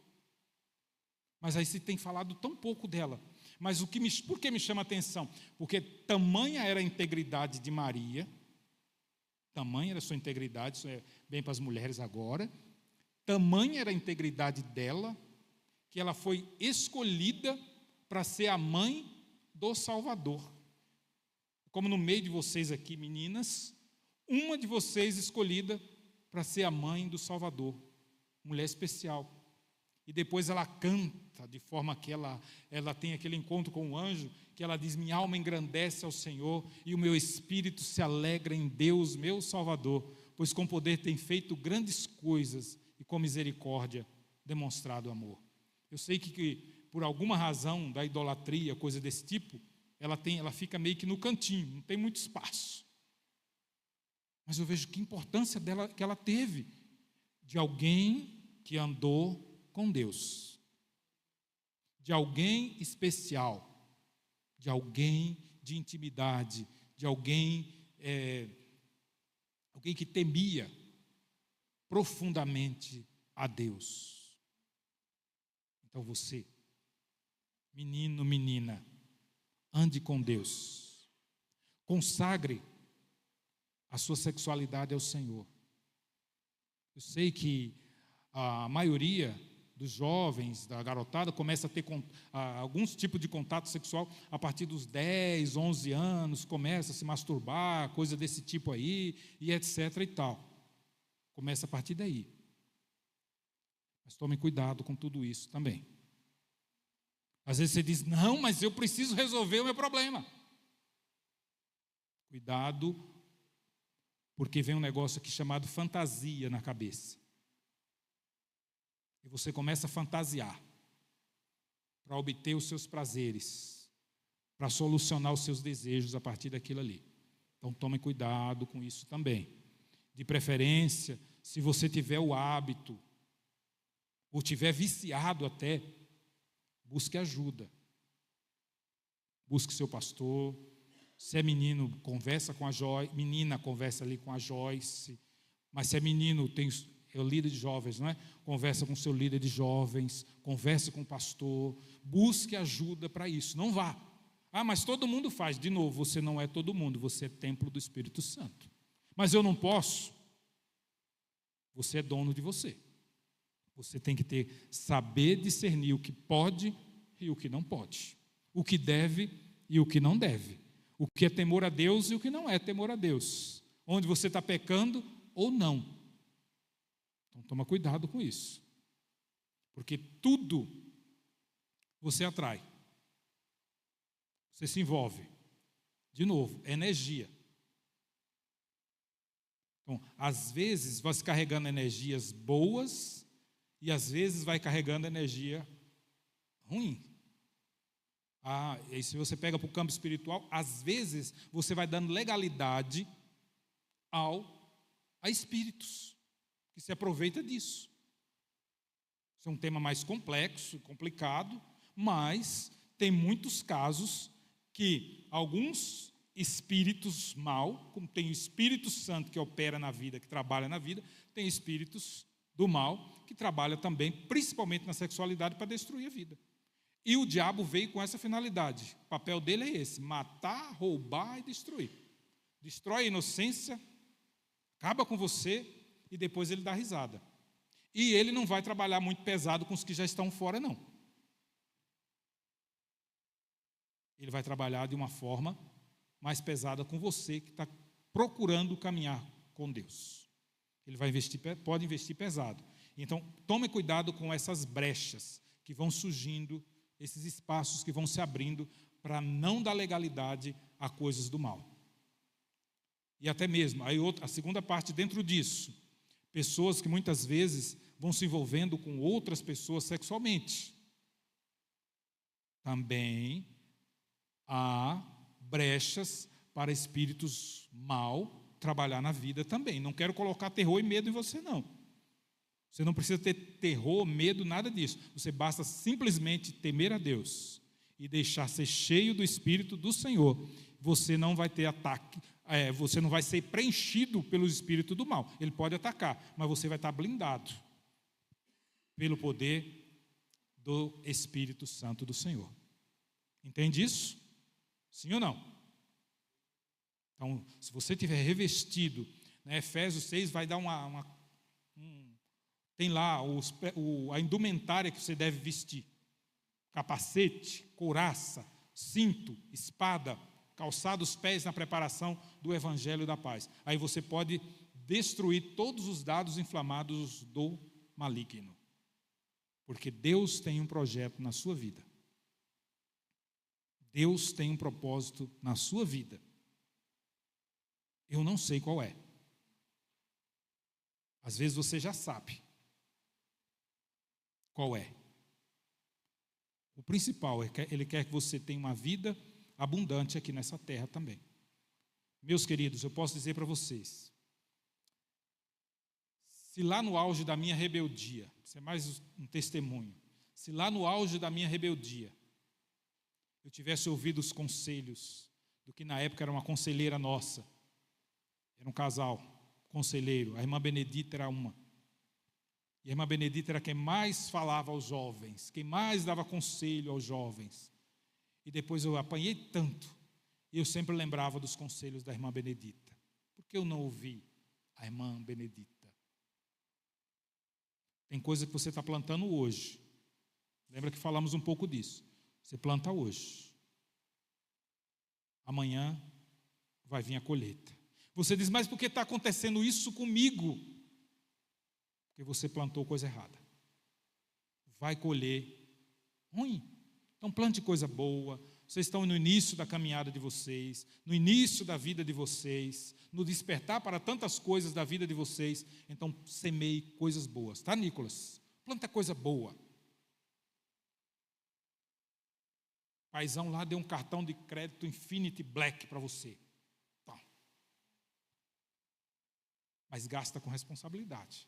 Mas aí se tem falado tão pouco dela. Mas por que me chama a atenção? Porque tamanha era a integridade de Maria, tamanha era a sua integridade, isso é bem para as mulheres agora, tamanha era a integridade dela, que ela foi escolhida para ser a mãe do Salvador. Como no meio de vocês aqui, meninas, uma de vocês escolhida para ser a mãe do Salvador, mulher especial. E depois ela canta de forma que ela tem aquele encontro com o anjo, que ela diz, minha alma engrandece ao Senhor, e o meu espírito se alegra em Deus, meu Salvador, pois com poder tem feito grandes coisas, e com misericórdia demonstrado amor. Eu sei que por alguma razão da idolatria, coisa desse tipo, ela fica meio que no cantinho, não tem muito espaço. Mas eu vejo que importância dela, que ela teve, de alguém que andou com Deus, de alguém especial, de alguém de intimidade, de alguém que temia profundamente a Deus. Então você, menino, menina, ande com Deus, consagre a sua sexualidade ao Senhor. Eu sei que a maioria dos jovens, da garotada, começa a ter alguns tipos de contato sexual a partir dos 10, 11 anos, começa a se masturbar, coisa desse tipo aí, e etc. e tal. Começa a partir daí. Mas tome cuidado com tudo isso também. Às vezes você diz, não, mas eu preciso resolver o meu problema. Cuidado, porque vem um negócio aqui chamado fantasia na cabeça. E você começa a fantasiar para obter os seus prazeres, para solucionar os seus desejos a partir daquilo ali. Então tome cuidado com isso também. De preferência, se você tiver o hábito, ou tiver viciado até, busque ajuda. Busque seu pastor. Se é menino, conversa com a Joyce. Menina, conversa ali com a Joyce. Mas se é menino, é o líder de jovens, não é? Conversa com o seu líder de jovens, converse com o pastor, busque ajuda para isso. Não vá. Ah, mas todo mundo faz. De novo, você não é todo mundo, você é templo do Espírito Santo. Mas eu não posso. Você é dono de você. Você tem que saber discernir o que pode e o que não pode. O que deve e o que não deve. O que é temor a Deus e o que não é temor a Deus. Onde você está pecando ou não. Então toma cuidado com isso. Porque tudo você atrai. Você se envolve. De novo, é energia. Então, às vezes vai se carregando energias boas e às vezes vai carregando energia ruim. E se você pega para o campo espiritual, às vezes você vai dando legalidade a espíritos que se aproveita disso. Isso é um tema mais complexo, complicado, mas tem muitos casos que alguns espíritos mal, como tem o Espírito Santo que opera na vida, que trabalha na vida, tem espíritos do mal que trabalham também, principalmente na sexualidade, para destruir a vida. E o diabo veio com essa finalidade. O papel dele é esse: matar, roubar e destruir. Destrói a inocência, acaba com você e depois ele dá risada. E ele não vai trabalhar muito pesado com os que já estão fora, não. Ele vai trabalhar de uma forma mais pesada com você que está procurando caminhar com Deus. Ele vai pode investir pesado. Então, tome cuidado com essas brechas que vão surgindo, esses espaços que vão se abrindo para não dar legalidade a coisas do mal. E até mesmo, a segunda parte dentro disso, pessoas que muitas vezes vão se envolvendo com outras pessoas sexualmente. Também há brechas para espíritos mal trabalhar na vida também. Não quero colocar terror e medo em você, não. Você não precisa ter terror, medo, nada disso. Você basta simplesmente temer a Deus e deixar ser cheio do Espírito do Senhor. Você não vai ter ataque, você não vai ser preenchido pelo espírito do mal. Ele pode atacar, mas você vai estar blindado pelo poder do Espírito Santo do Senhor. Entende isso? Sim ou não? Então, se você tiver revestido, né, Efésios 6 vai dar tem lá a indumentária que você deve vestir: capacete, couraça, cinto, espada, calçado os pés na preparação do Evangelho da paz. Aí você pode destruir todos os dados inflamados do maligno. Porque Deus tem um projeto na sua vida. Deus tem um propósito na sua vida. Eu não sei qual é. Às vezes você já sabe qual é. O principal é que Ele quer que você tenha uma vida abundante aqui nessa terra também. Meus queridos, eu posso dizer para vocês, se lá no auge da minha rebeldia, isso é mais um testemunho, se lá no auge da minha rebeldia, eu tivesse ouvido os conselhos do que na época era uma conselheira nossa, era um casal, conselheiro, a irmã Benedita era uma. E a irmã Benedita era quem mais falava aos jovens, quem mais dava conselho aos jovens. E depois eu apanhei tanto, e eu sempre lembrava dos conselhos da irmã Benedita. Por que eu não ouvi a irmã Benedita? Tem coisa que você está plantando hoje. Lembra que falamos um pouco disso. Você planta hoje. Amanhã vai vir a colheita. Você diz: mas por que está acontecendo isso comigo? Porque você plantou coisa errada. Vai colher ruim. Então plante coisa boa. Vocês estão no início da caminhada de vocês, no início da vida de vocês, no despertar para tantas coisas da vida de vocês. Então semeie coisas boas, tá, Nicolas? Planta coisa boa. Paizão lá deu um cartão de crédito Infinity Black para você. Tá. Mas gasta com responsabilidade.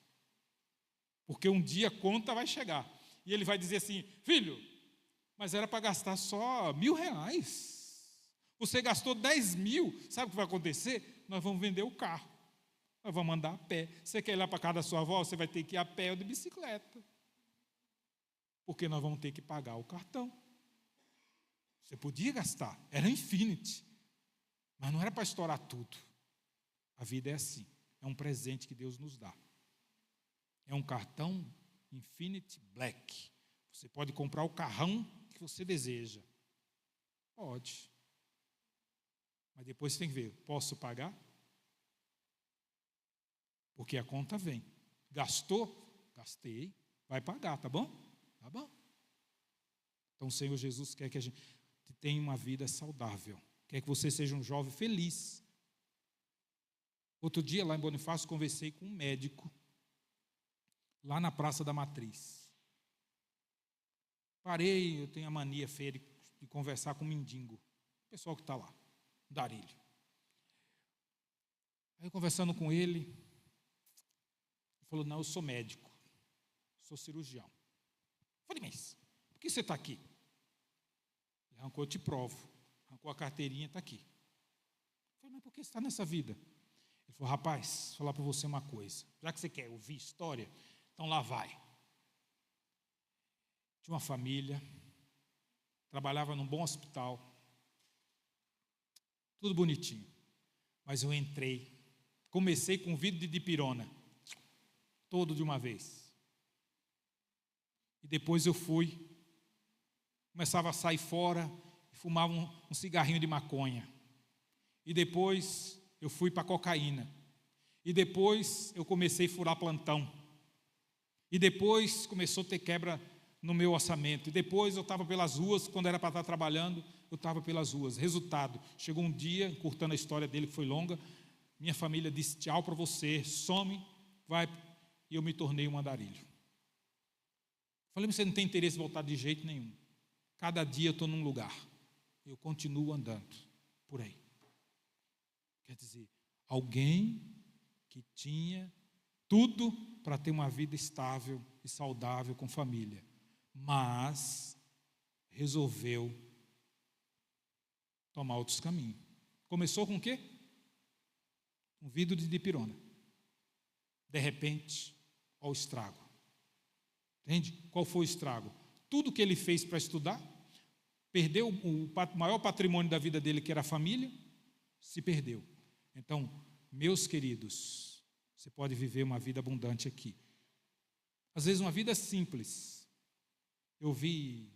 Porque um dia a conta vai chegar. E ele vai dizer assim: filho, mas era para gastar só R$1.000. Você gastou 10 mil. Sabe o que vai acontecer? Nós vamos vender o carro. Nós vamos andar a pé. Você quer ir lá para casa da sua avó, você vai ter que ir a pé ou de bicicleta. Porque nós vamos ter que pagar o cartão. Você podia gastar, era Infinity. Mas não era para estourar tudo. A vida é assim, é um presente que Deus nos dá. É um cartão Infinity Black. Você pode comprar o carrão que você deseja. Pode. Mas depois você tem que ver, posso pagar? Porque a conta vem. Gastou? Gastei. Vai pagar, tá bom? Tá bom. Então o Senhor Jesus quer que a gente tenha uma vida saudável. Quer que você seja um jovem feliz. Outro dia, lá em Bonifácio, conversei com um médico, lá na Praça da Matriz. Parei, eu tenho a mania feia de conversar com o mendigo, o pessoal que está lá, Darílio. Aí, conversando com ele, ele falou, não, eu sou médico, sou cirurgião. Eu falei, mas por que você está aqui? Ele arrancou, eu te provo. Arrancou a carteirinha, está aqui. Eu falei, mas por que você está nessa vida? Ele falou, rapaz, vou falar para você uma coisa. Já que você quer ouvir história, então lá vai. Tinha uma família, trabalhava num bom hospital, tudo bonitinho. Mas eu entrei, comecei com vidro de dipirona, todo de uma vez. E depois eu fui, começava a sair fora, fumava um cigarrinho de maconha. E depois eu fui para cocaína. E depois eu comecei a furar plantão. E depois começou a ter quebra no meu orçamento. E depois eu estava pelas ruas, quando era para estar trabalhando, eu estava pelas ruas. Resultado, chegou um dia, encurtando a história dele que foi longa, minha família disse tchau para você, some, vai, e eu me tornei um andarilho. Falei, mas você não tem interesse em voltar de jeito nenhum. Cada dia eu estou num lugar. Eu continuo andando por aí. Quer dizer, alguém que tinha tudo para ter uma vida estável e saudável com família, mas resolveu tomar outros caminhos. Começou com o quê? Um vidro de dipirona. De repente, olha o estrago. Entende? Qual foi o estrago? Tudo que ele fez para estudar, perdeu o maior patrimônio da vida dele, que era a família, se perdeu. Então, meus queridos, você pode viver uma vida abundante aqui. Às vezes uma vida simples. Eu vi,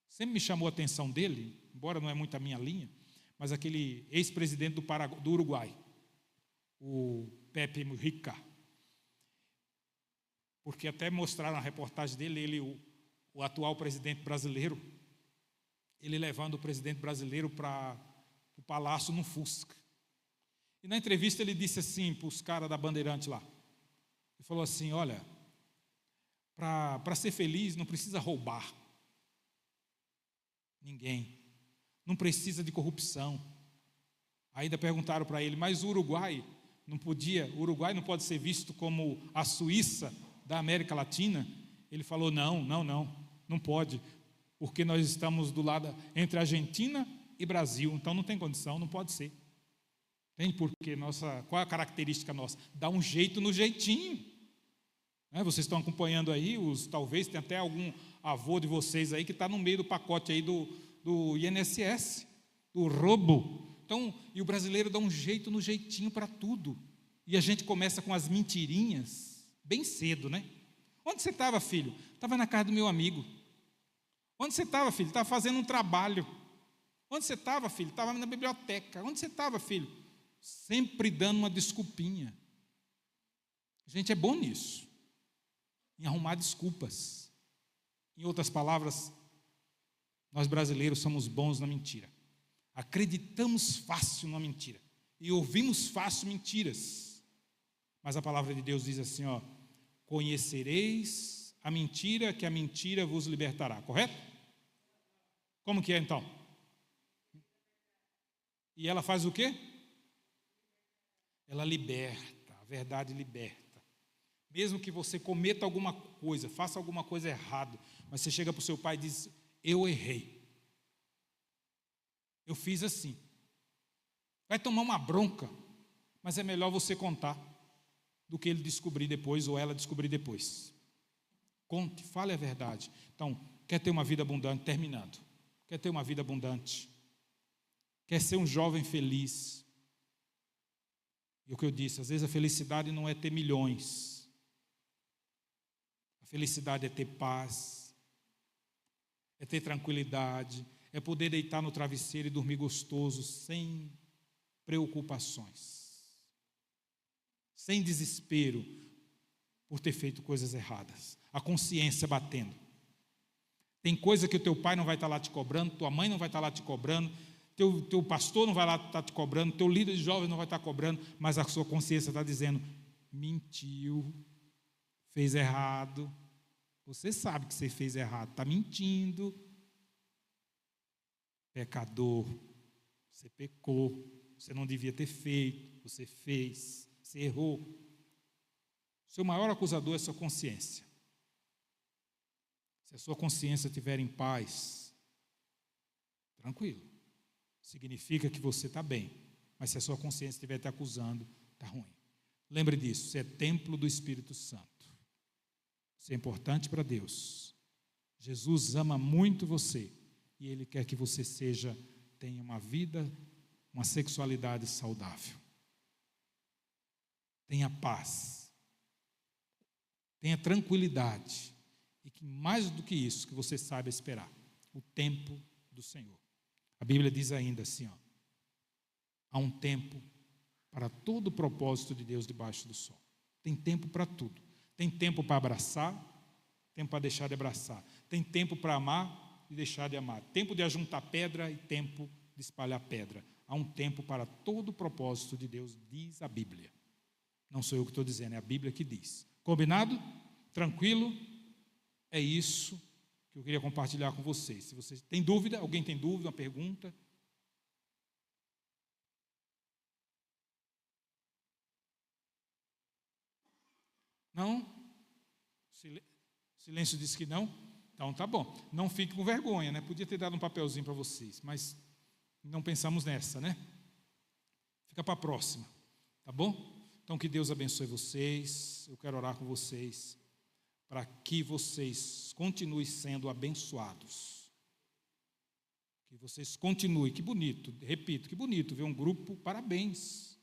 sempre me chamou a atenção dele, embora não é muito a minha linha, mas aquele ex-presidente do Uruguai, o Pepe Mujica. Porque até mostraram na reportagem dele, o atual presidente brasileiro, ele levando o presidente brasileiro para o palácio num Fusca. E na entrevista ele disse assim para os caras da Bandeirante lá, ele falou assim, olha, para ser feliz não precisa roubar ninguém, não precisa de corrupção. Ainda perguntaram para ele, mas o Uruguai não pode ser visto como a Suíça da América Latina? Ele falou, não pode, porque nós estamos do lado entre Argentina e Brasil, então não tem condição, não pode ser. Tem porque qual é a característica nossa? Dá um jeito no jeitinho. Vocês estão acompanhando aí, talvez tem até algum avô de vocês aí que está no meio do pacote aí do INSS, do roubo. Então, e o brasileiro dá um jeito no jeitinho para tudo. E a gente começa com as mentirinhas bem cedo, né? Onde você estava, filho? Estava na casa do meu amigo. Onde você estava, filho? Estava fazendo um trabalho. Onde você estava, filho? Estava na biblioteca. Onde você estava, filho? Sempre dando uma desculpinha. A gente é bom nisso, em arrumar desculpas. Em outras palavras, nós brasileiros somos bons na mentira. Acreditamos fácil na mentira e ouvimos fácil mentiras. Mas a palavra de Deus diz assim, conhecereis a mentira, que a mentira vos libertará. Correto? Como que é então? E ela faz o quê? Ela liberta, a verdade liberta. Mesmo que você cometa alguma coisa, faça alguma coisa errada, mas você chega para o seu pai e diz, eu errei. Eu fiz assim. Vai tomar uma bronca, mas é melhor você contar. do que ele descobrir depois ou ela descobrir depois. Conte, fale a verdade. Então, quer ter uma vida abundante? Terminando. Quer ter uma vida abundante? Quer ser um jovem feliz? E o que eu disse, às vezes a felicidade não é ter milhões. A felicidade é ter paz, é ter tranquilidade, é poder deitar no travesseiro e dormir gostoso, sem preocupações, sem desespero por ter feito coisas erradas, a consciência batendo. Tem coisa que o teu pai não vai estar lá te cobrando, tua mãe não vai estar lá te cobrando, teu pastor não vai lá estar te cobrando, teu líder de jovens não vai estar cobrando, mas a sua consciência está dizendo, mentiu, fez errado, você sabe que você fez errado, está mentindo, pecador, você pecou, você não devia ter feito, você fez, você errou. Seu maior acusador é a sua consciência. Se a sua consciência estiver em paz, tranquilo, significa que você está bem. Mas se a sua consciência estiver te acusando, está ruim. Lembre disso, você é templo do Espírito Santo. Isso é importante para Deus. Jesus ama muito você e Ele quer que você tenha uma vida, uma sexualidade saudável. Tenha paz. Tenha tranquilidade. E que mais do que isso, que você saiba esperar. O tempo do Senhor. A Bíblia diz ainda assim, há um tempo para todo o propósito de Deus debaixo do sol. Tem tempo para tudo. Tem tempo para abraçar, tempo para deixar de abraçar. Tem tempo para amar e deixar de amar. Tempo de ajuntar pedra e tempo de espalhar pedra. Há um tempo para todo o propósito de Deus, diz a Bíblia. Não sou eu que estou dizendo, é a Bíblia que diz. Combinado? Tranquilo? É isso que eu queria compartilhar com vocês. Se vocês têm dúvida, alguém tem dúvida, uma pergunta? Não? Silêncio disse que não? Então tá bom. Não fique com vergonha, né? Podia ter dado um papelzinho para vocês, mas não pensamos nessa, né? Fica para a próxima, tá bom? Então que Deus abençoe vocês. Eu quero orar com vocês para que vocês continuem sendo abençoados. Que vocês continuem, que bonito, repito, que bonito ver um grupo, parabéns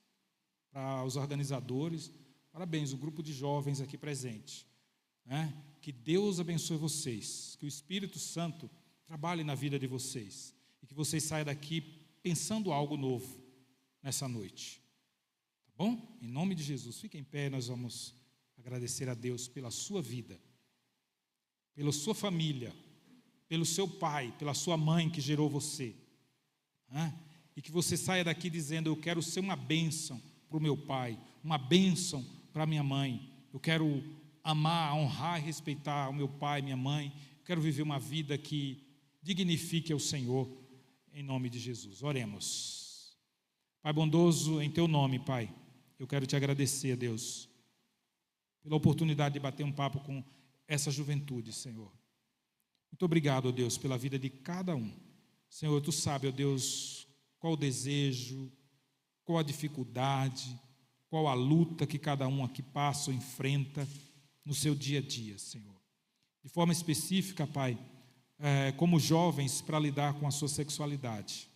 para os organizadores, parabéns, o grupo de jovens aqui presente. Né? Que Deus abençoe vocês, que o Espírito Santo trabalhe na vida de vocês e que vocês saiam daqui pensando algo novo nessa noite. Tá bom? Em nome de Jesus, fiquem em pé, nós vamos agradecer a Deus pela sua vida, pela sua família, pelo seu pai, pela sua mãe que gerou você. Né? E que você saia daqui dizendo, eu quero ser uma bênção para o meu pai, uma bênção para a minha mãe. Eu quero amar, honrar e respeitar o meu pai, minha mãe. Eu quero viver uma vida que dignifique ao Senhor, em nome de Jesus. Oremos. Pai bondoso, em teu nome, Pai, eu quero te agradecer, Deus, pela oportunidade de bater um papo com essa juventude, Senhor. Muito obrigado, ó Deus, pela vida de cada um. Senhor, Tu sabe, ó Deus, qual o desejo, qual a dificuldade, qual a luta que cada um aqui passa ou enfrenta no seu dia a dia, Senhor. De forma específica, Pai, como jovens, para lidar com a sua sexualidade.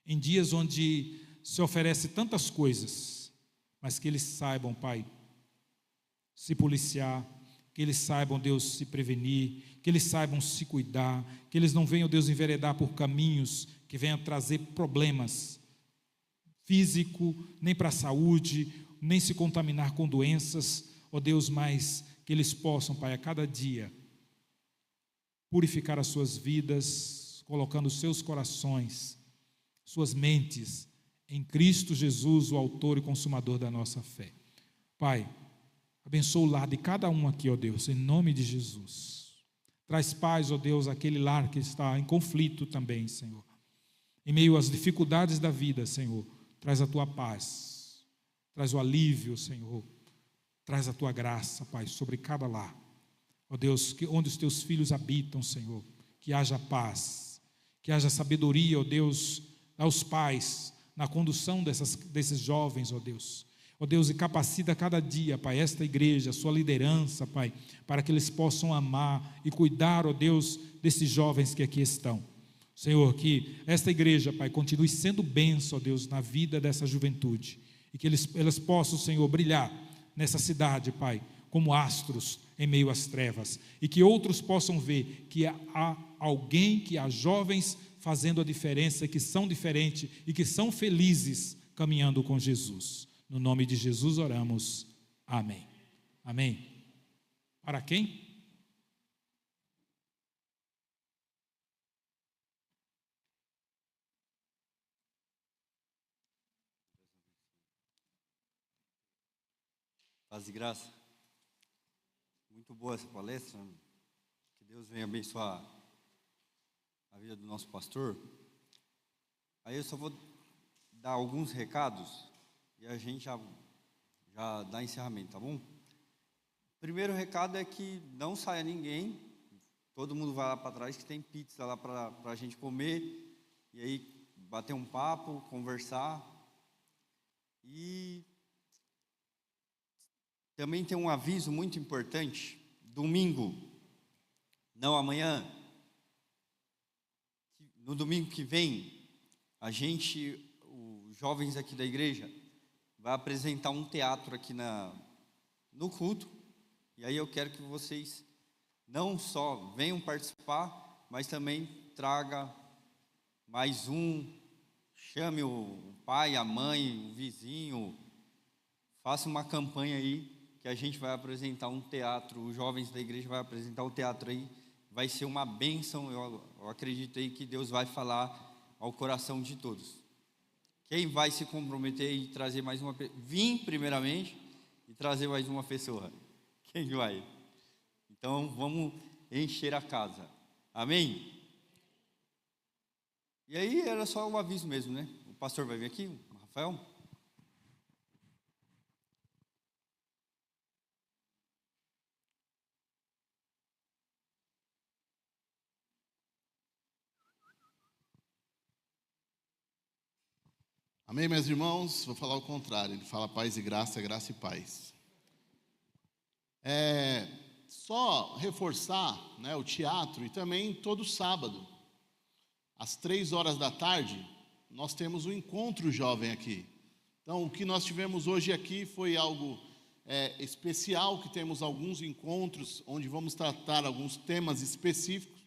Em dias onde se oferece tantas coisas, mas que eles saibam, Pai, se policiar, que eles saibam, Deus, se prevenir, que eles saibam se cuidar, que eles não venham, Deus, enveredar por caminhos que venham trazer problemas físico, nem para a saúde, nem se contaminar com doenças, ó Deus, mas que eles possam, Pai, a cada dia purificar as suas vidas, colocando os seus corações, suas mentes em Cristo Jesus, o autor e consumador da nossa fé. Pai, abençoa o lar de cada um aqui, ó Deus, em nome de Jesus. Traz paz, ó Deus, àquele lar que está em conflito também, Senhor. Em meio às dificuldades da vida, Senhor, traz a Tua paz, traz o alívio, Senhor, traz a Tua graça, Pai, sobre cada lar. Ó Deus, onde os Teus filhos habitam, Senhor, que haja paz, que haja sabedoria, ó Deus, aos pais, na condução desses jovens, ó Deus. Ó Deus, e capacita cada dia, Pai, esta igreja, a sua liderança, Pai, para que eles possam amar e cuidar, ó Deus, desses jovens que aqui estão. Senhor, que esta igreja, Pai, continue sendo bênção, ó Deus, na vida dessa juventude, e que elas possam, Senhor, brilhar nessa cidade, Pai, como astros em meio às trevas, e que outros possam ver que há alguém, que há jovens fazendo a diferença, que são diferentes e que são felizes caminhando com Jesus. No nome de Jesus oramos. Amém. Amém. Para quem? Paz e graça. Muito boa essa palestra. Que Deus venha abençoar a vida do nosso pastor. Aí eu só vou dar alguns recados e a gente já dá encerramento, tá bom? O primeiro recado é que não saia ninguém, todo mundo vai lá para trás, que tem pizza lá para a gente comer, e aí bater um papo, conversar. E também tem um aviso muito importante, domingo, não amanhã, no domingo que vem, os jovens aqui da igreja, vai apresentar um teatro aqui no culto, e aí eu quero que vocês não só venham participar, mas também traga mais chame o pai, a mãe, o vizinho, faça uma campanha aí, que a gente vai apresentar um teatro, os jovens da igreja vai apresentar um teatro aí, vai ser uma bênção, eu acredito aí que Deus vai falar ao coração de todos. Quem vai se comprometer e trazer mais uma pessoa? Vim primeiramente e trazer mais uma pessoa. Quem vai? Então vamos encher a casa. Amém? E aí era só um aviso mesmo, né? O pastor vai vir aqui, o Rafael. Amém, meus irmãos? Vou falar o contrário. Ele fala paz e graça, graça e paz. Só reforçar, né, o teatro, e também todo sábado, às 3 horas da tarde, nós temos um encontro jovem aqui. Então, o que nós tivemos hoje aqui foi algo especial, que temos alguns encontros onde vamos tratar alguns temas específicos,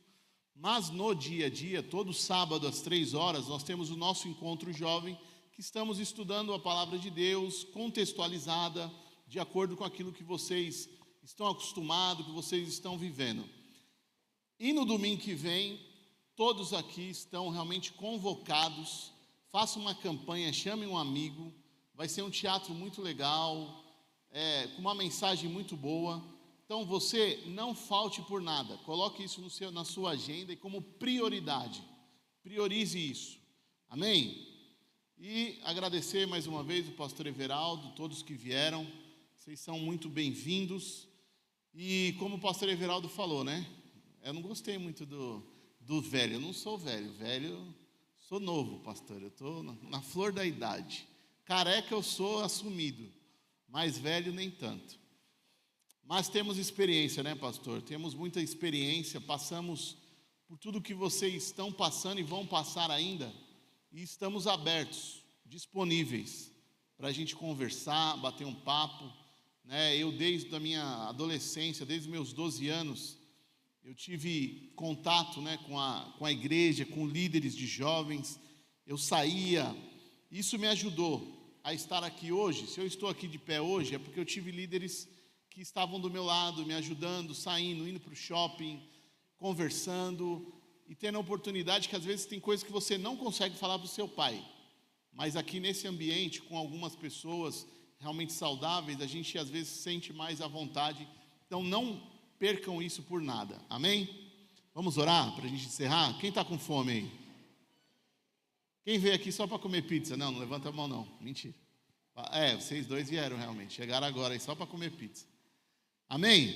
mas no dia a dia, todo sábado às 3 horas, nós temos o nosso encontro jovem, que estamos estudando a palavra de Deus, contextualizada, de acordo com aquilo que vocês estão acostumados, que vocês estão vivendo. E no domingo que vem, todos aqui estão realmente convocados, façam uma campanha, chamem um amigo, vai ser um teatro muito legal, com uma mensagem muito boa. Então você não falte por nada, coloque isso na sua agenda e como prioridade, priorize isso, amém? E agradecer mais uma vez o pastor Everaldo, todos que vieram, vocês são muito bem-vindos. E como o pastor Everaldo falou, né? Eu não gostei muito do velho, eu não sou velho, sou novo, pastor, eu estou na flor da idade. Careca eu sou assumido, mas velho nem tanto. Mas temos experiência, né, pastor? Temos muita experiência, passamos por tudo que vocês estão passando e vão passar ainda. E estamos abertos, disponíveis para a gente conversar, bater um papo, né? Eu desde a minha adolescência, desde os meus 12 anos, eu tive contato, né, com a igreja, com líderes de jovens, eu saía, isso me ajudou a estar aqui hoje. Se eu estou aqui de pé hoje, é porque eu tive líderes que estavam do meu lado, me ajudando, saindo, indo para o shopping, conversando, e tendo a oportunidade que às vezes tem coisas que você não consegue falar para o seu pai, mas aqui nesse ambiente, com algumas pessoas realmente saudáveis, a gente às vezes sente mais à vontade. Então não percam isso por nada, amém? Vamos orar para a gente encerrar? Quem está com fome aí? Quem veio aqui só para comer pizza? Não levanta a mão não, mentira. Vocês dois vieram realmente, chegaram agora aí só para comer pizza. Amém?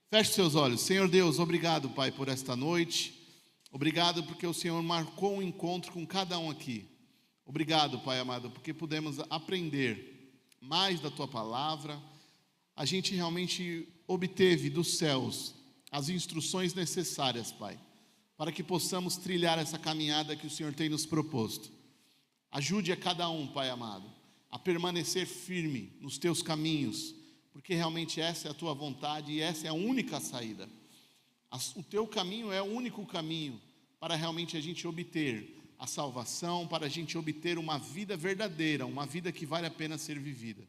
Feche seus olhos. Senhor Deus, obrigado, Pai, por esta noite. Obrigado porque o Senhor marcou um encontro com cada um aqui. Obrigado, Pai amado, porque pudemos aprender mais da tua palavra. A gente realmente obteve dos céus as instruções necessárias, Pai, para que possamos trilhar essa caminhada que o Senhor tem nos proposto. Ajude a cada um, Pai amado, a permanecer firme nos teus caminhos, porque realmente essa é a tua vontade e essa é a única saída. O teu caminho é o único caminho para realmente a gente obter a salvação, para a gente obter uma vida verdadeira, uma vida que vale a pena ser vivida.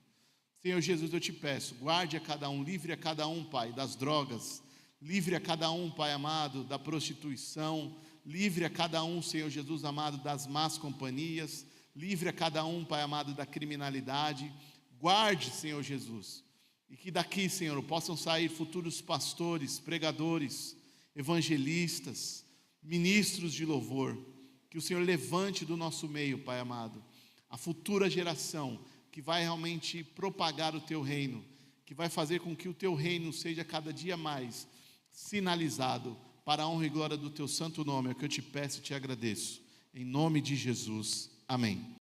Senhor Jesus, eu te peço, guarde a cada um, livre a cada um, Pai, das drogas, livre a cada um, Pai amado, da prostituição, livre a cada um, Senhor Jesus amado, das más companhias, livre a cada um, Pai amado, da criminalidade. Guarde, Senhor Jesus, e que daqui, Senhor, possam sair futuros pastores, pregadores, evangelistas, ministros de louvor. Que o Senhor levante do nosso meio, Pai amado, a futura geração que vai realmente propagar o teu reino, que vai fazer com que o teu reino seja cada dia mais sinalizado para a honra e glória do teu santo nome. É o que eu te peço e te agradeço. Em nome de Jesus. Amém.